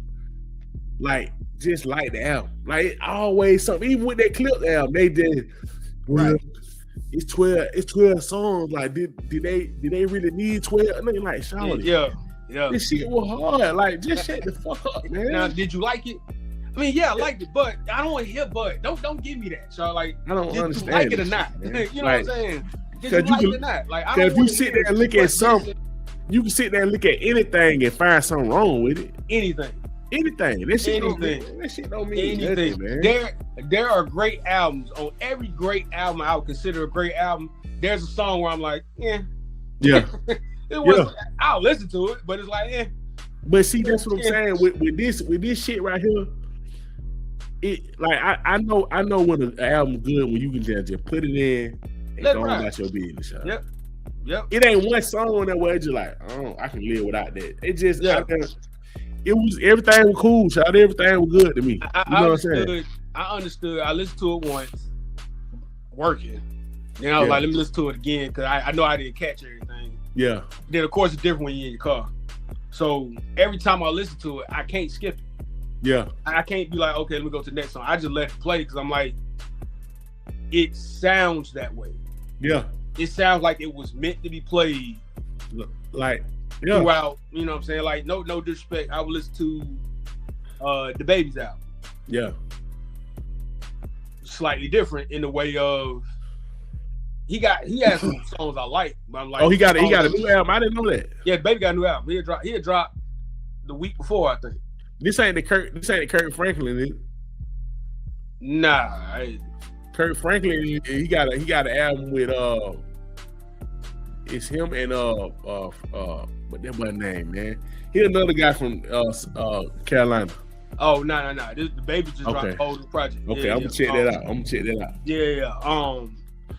like just like the album. Like it always something. Even with that clip album, they did. Right. It's 12 songs. Like did they really need 12? I mean, like Shawty. Yeah. This shit was hard. Like just shut the fuck up, man. Now, did you like it? I mean, yeah, I liked it, but I don't want to hear but. Don't give me that. So like, I don't understand. Did you like it or not? You know like, what I'm saying? Did you like it or not? Like, I don't if you sit there and look at something, you can sit there and look at anything and find something wrong with it. Anything. That shit don't mean anything, man. There are great albums. On every great album I would consider a great album, there's a song where I'm like, yeah. I'll listen to it, but it's like, eh. But see, that's what I'm saying. With this shit right here, it like I know when an album good when you can just put it in and go on about your business. Yep. It ain't one song on there where it's just like, oh, I can live without that. It just it was everything was cool, child. Everything was good to me. You know what I'm saying? I understood. I listened to it once, working. Then I was like, let me listen to it again because I know I didn't catch everything. Yeah. Then of course it's different when you're in your car. So every time I listen to it, I can't skip it. Yeah. I can't be like, okay, let me go to the next song. I just let it play because I'm like, it sounds that way. Yeah. It sounds like it was meant to be played. Like, throughout, you know what I'm saying? Like, no disrespect. I would listen to the Baby's album. Yeah. Slightly different in the way of he has some songs I like, but I'm like, he got a new album. I didn't know that. Yeah, Baby got a new album. He had dropped the week before, I think. This ain't the Kurt Franklin, is it? Nah. Kurt Franklin, he got an album with it's him and what that boy name, man? He another guy from Carolina. Oh no. The Baby just dropped a whole new project. Okay, I'm gonna check that out. Yeah.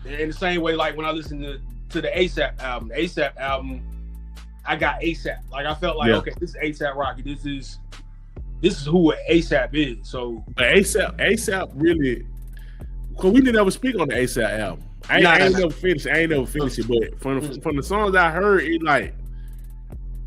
In the same way, like when I listened to the ASAP album, I got ASAP. Like I felt like, okay, this is ASAP Rocky. This is who ASAP is. So but ASAP really, because we didn't ever speak on the ASAP album. I ain't never finished it, but from the songs I heard, it like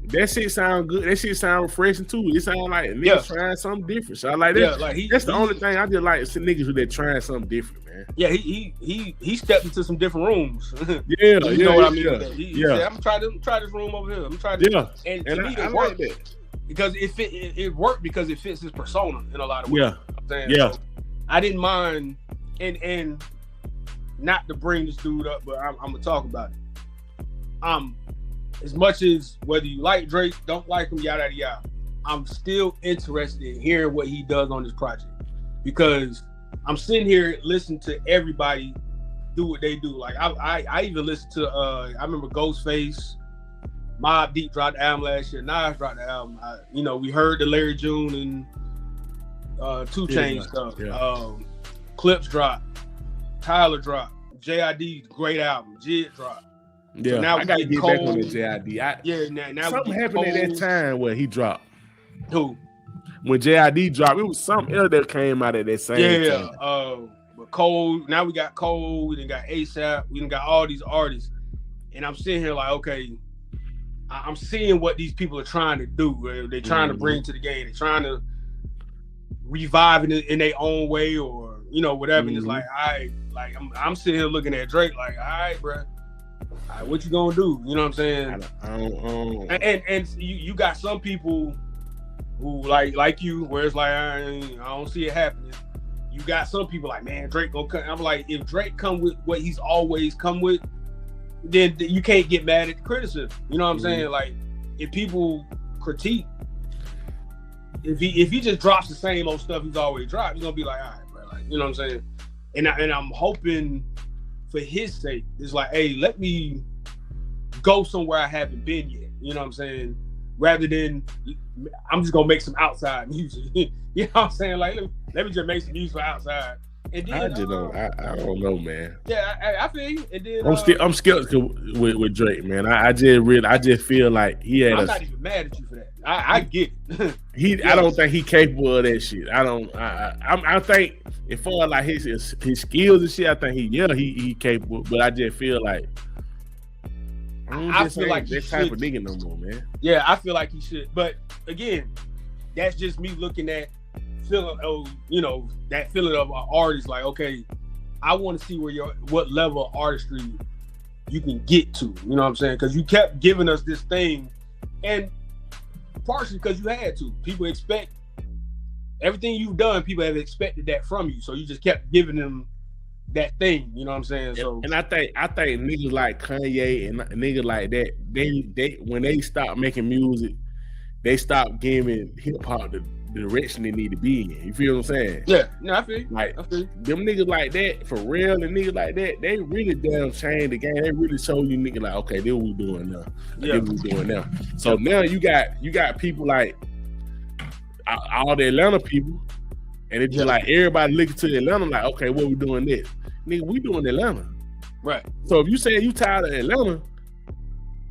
that shit sound good. That shit sound refreshing too. It sound like niggas trying something different. So I like that. That's the only thing I just like is niggas who they trying something different, man. Yeah, he stepped into some different rooms. You know what I mean? He said, I'm gonna try this room over here. I'm trying to and to me it worked that. Because it worked because it fits his persona in a lot of ways. Yeah. So I didn't mind and not to bring this dude up, but I'm gonna talk about it. As much as whether you like Drake, don't like him, yada yada, I'm still interested in hearing what he does on this project because I'm sitting here listening to everybody do what they do. Like I even listened to I remember Ghostface, Mobb Deep dropped the album last year, Nas dropped the album. We heard the Larry June and 2 Chainz stuff. Yeah. Clips dropped, Tyler dropped, JID's great album, Jid dropped. Yeah, so now I gotta get back on the JID. Now something happened at that time where he dropped. Who? When JID dropped, it was something else that came out at that same time. But Cole, now we got Cole, we done got ASAP, we done got all these artists. And I'm sitting here like, okay, I'm seeing what these people are trying to do. They're trying to bring to the game. They're trying to revive it in their own way or, whatever. And it's like, I'm sitting here looking at Drake like, all right, bro. What you gonna do? You know what I'm saying? And you got some people who like you, where it's like I don't see it happening. You got some people like, man, Drake gonna come. I'm like, if Drake come with what he's always come with, then you can't get mad at the criticism. You know what I'm saying? Like, if people critique, if he just drops the same old stuff he's always dropped, he's gonna be like, all right, bro. Like, you know what I'm saying? And I'm hoping for his sake, it's like, hey, let me go somewhere I haven't been yet. You know what I'm saying? Rather than I'm just gonna make some outside music. You know what I'm saying? Like, let me just make some music for outside. And then I don't know, man. Yeah, I feel you. And then I'm skeptical with Drake, man. I just feel like he had. I'm not even mad at you for that. I get it. I don't think he capable of that shit. I think as far as like his skills and shit, I think he capable. But I just feel like I feel like that type of nigga no more, man. Yeah, I feel like he should. But again, that's just me looking at feeling that feeling of an artist. Like, okay, I want to see what level of artistry you can get to. You know what I'm saying? Because you kept giving us this thing, and partially because you had to. People expect everything you've done. People have expected that from you, so you just kept giving them that thing. You know what I'm saying? So, and I think niggas like Kanye and niggas like that, they when they stop making music, they stop giving hip hop the direction they need to be in. You feel what I'm saying? Yeah, no, I feel. Like them niggas like that, for real, and niggas like that, they really damn changed the game. They really show you niggas like, okay, this what we doing now. This what we doing now. So now you got people like all the Atlanta people, and it's just like everybody looking to Atlanta like, okay, what we doing next? Nigga, we doing Atlanta. Right. So if you saying you tired of Atlanta,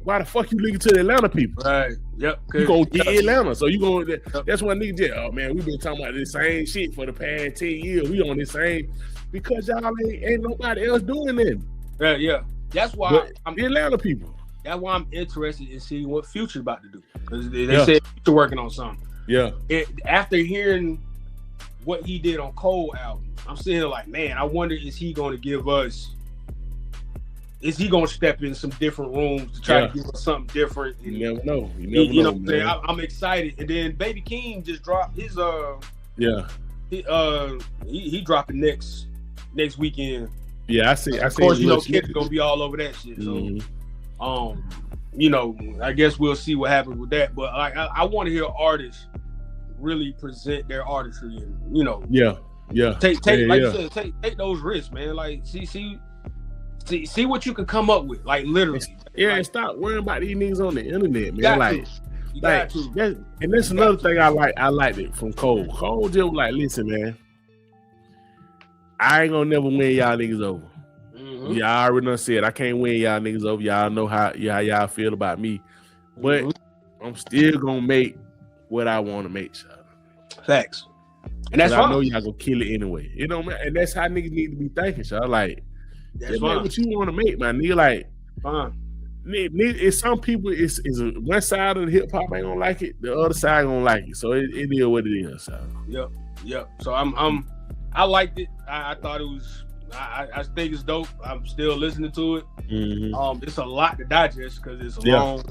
why the fuck you looking to the Atlanta people? Right. Yep. You gonna get Atlanta. So you gonna that's why niggas just, oh man, we been talking about this same shit for the past 10 years. We on this same because y'all ain't nobody else doing it. Right, yeah. That's why I'm the Atlanta people. That's why I'm interested in seeing what Future's about to do. Because they said Future working on something. Yeah. After hearing what he did on Cole album, I'm sitting there like, man, I wonder is he going to step in some different rooms to try to give us something different? And, you never know. You know what I'm saying? I'm excited. And then Baby King just dropped his he dropping next weekend. Yeah, I see. Of course, kids gonna be all over that shit. So I guess we'll see what happens with that. But I want to hear artists really present their artistry and take those risks, man. Like see what you can come up with, like literally. And stop worrying about these niggas on the internet, man. And that's another thing I liked it from Cole. Cole just was like, listen, man, I ain't gonna never win y'all niggas over. Mm-hmm. Y'all already done said I can't win y'all niggas over. Y'all know how y'all feel about me, but I'm still gonna make what I want to make. Facts, and that's fine. I know y'all gonna kill it anyway. You know, man, and that's how niggas need to be thinking. So like, that's make what you want to make, man. Nigga, like, it's some people. It's one side of the hip hop ain't gonna like it, the other side gonna like it. So it is what it is. So. Yep. So I liked it. I thought it was. I think it's dope. I'm still listening to it. Mm-hmm. It's a lot to digest because it's a long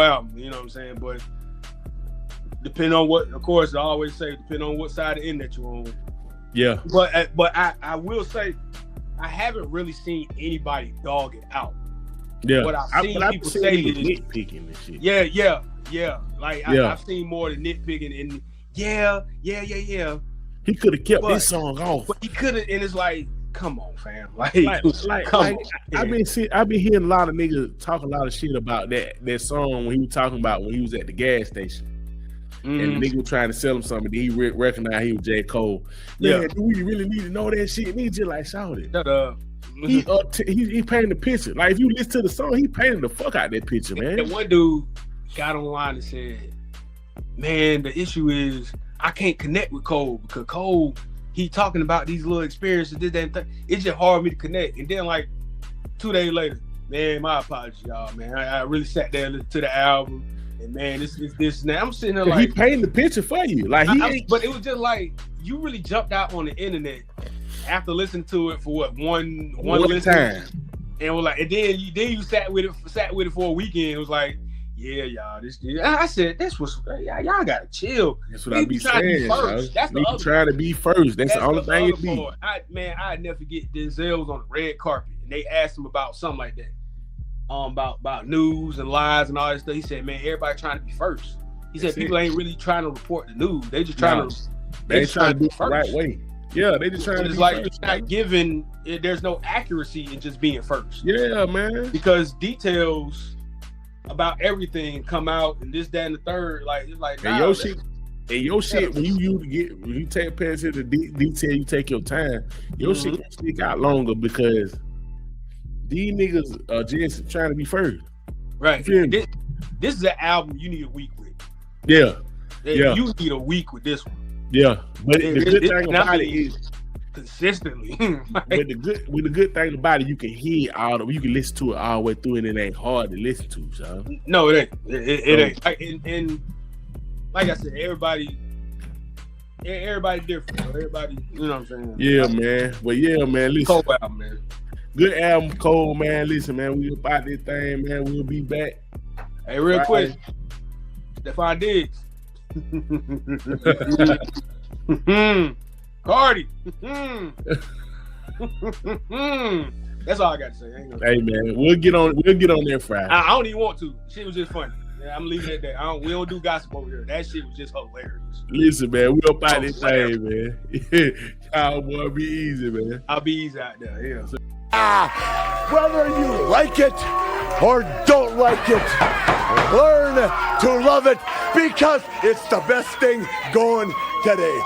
album. You know what I'm saying? But depending on what, of course, I always say, depending on what side of the internet you're on. Yeah. But I will say, I haven't really seen anybody dog it out. Yeah. What I've seen people say is nitpicking and shit. Yeah. Like I've seen more than nitpicking and yeah. He could have kept this song off. But he could have, and it's like, come on, fam. I've been hearing a lot of niggas talk a lot of shit about that song when he was talking about when he was at the gas station. Mm-hmm. And the nigga was trying to sell him something. He recognized he was J. Cole. Man, do we really need to know that shit? And he just like, shout it. Shut up. He painted the picture. Like, if you listen to the song, he painted the fuck out that picture, man. And one dude got online and said, man, the issue is I can't connect with Cole because Cole, he talking about these little experiences, this, that, and that. It's just hard for me to connect. And then like 2 days later, man, my apologies, y'all, man. I really sat there and listened to the album. And man, this now I'm sitting there like he painted the picture for you. Like but it was just like you really jumped out on the internet after listening to it for what one listen. And was like, and then you sat with it for a weekend. It was like, yeah, y'all, this. I said, this was y'all gotta chill. That's what I be saying. That's the other trying to be first. That's the only thing it be. I never forget Denzel was on the red carpet and they asked him about something like that. About news and lies and all that stuff. He said, man, everybody trying to be first. He said people ain't really trying to report the news. They just trying to they trying to do it the right way. Yeah, they just trying to. It's like it's not given. There's no accuracy in just being first. Yeah, man. Because details about everything come out and this, that, and the third. Like it's like your shit. And your shit, when you take past it to detail, you take your time, your shit can stick out longer because these niggas are just trying to be first. Right. This is an album you need a week with. Yeah. You need a week with this one. Yeah. But the good thing about it is consistently. But the good thing about it, you can hear you can listen to it all the way through, and it ain't hard to listen to, son. No, it ain't. It ain't. And like I said, everybody different. Everybody, you know what I'm saying? Yeah, man. But yeah, man. Listen. Cold album, man. Good album, Cole, man. Listen, man. We about this thing, man. We'll be back. Hey, real quick. Stephon Diggs. Cardi. That's all I got to say. Hey, man. We'll get on there Friday. I don't even want to. Shit was just funny. Yeah, I'm leaving it at that. We don't do gossip over here. That shit was just hilarious. Listen, man, we up out this thing, man. Y'all boy, be easy, man. I'll be easy out there, yeah. Whether you like it or don't like it, learn to love it because it's the best thing going today.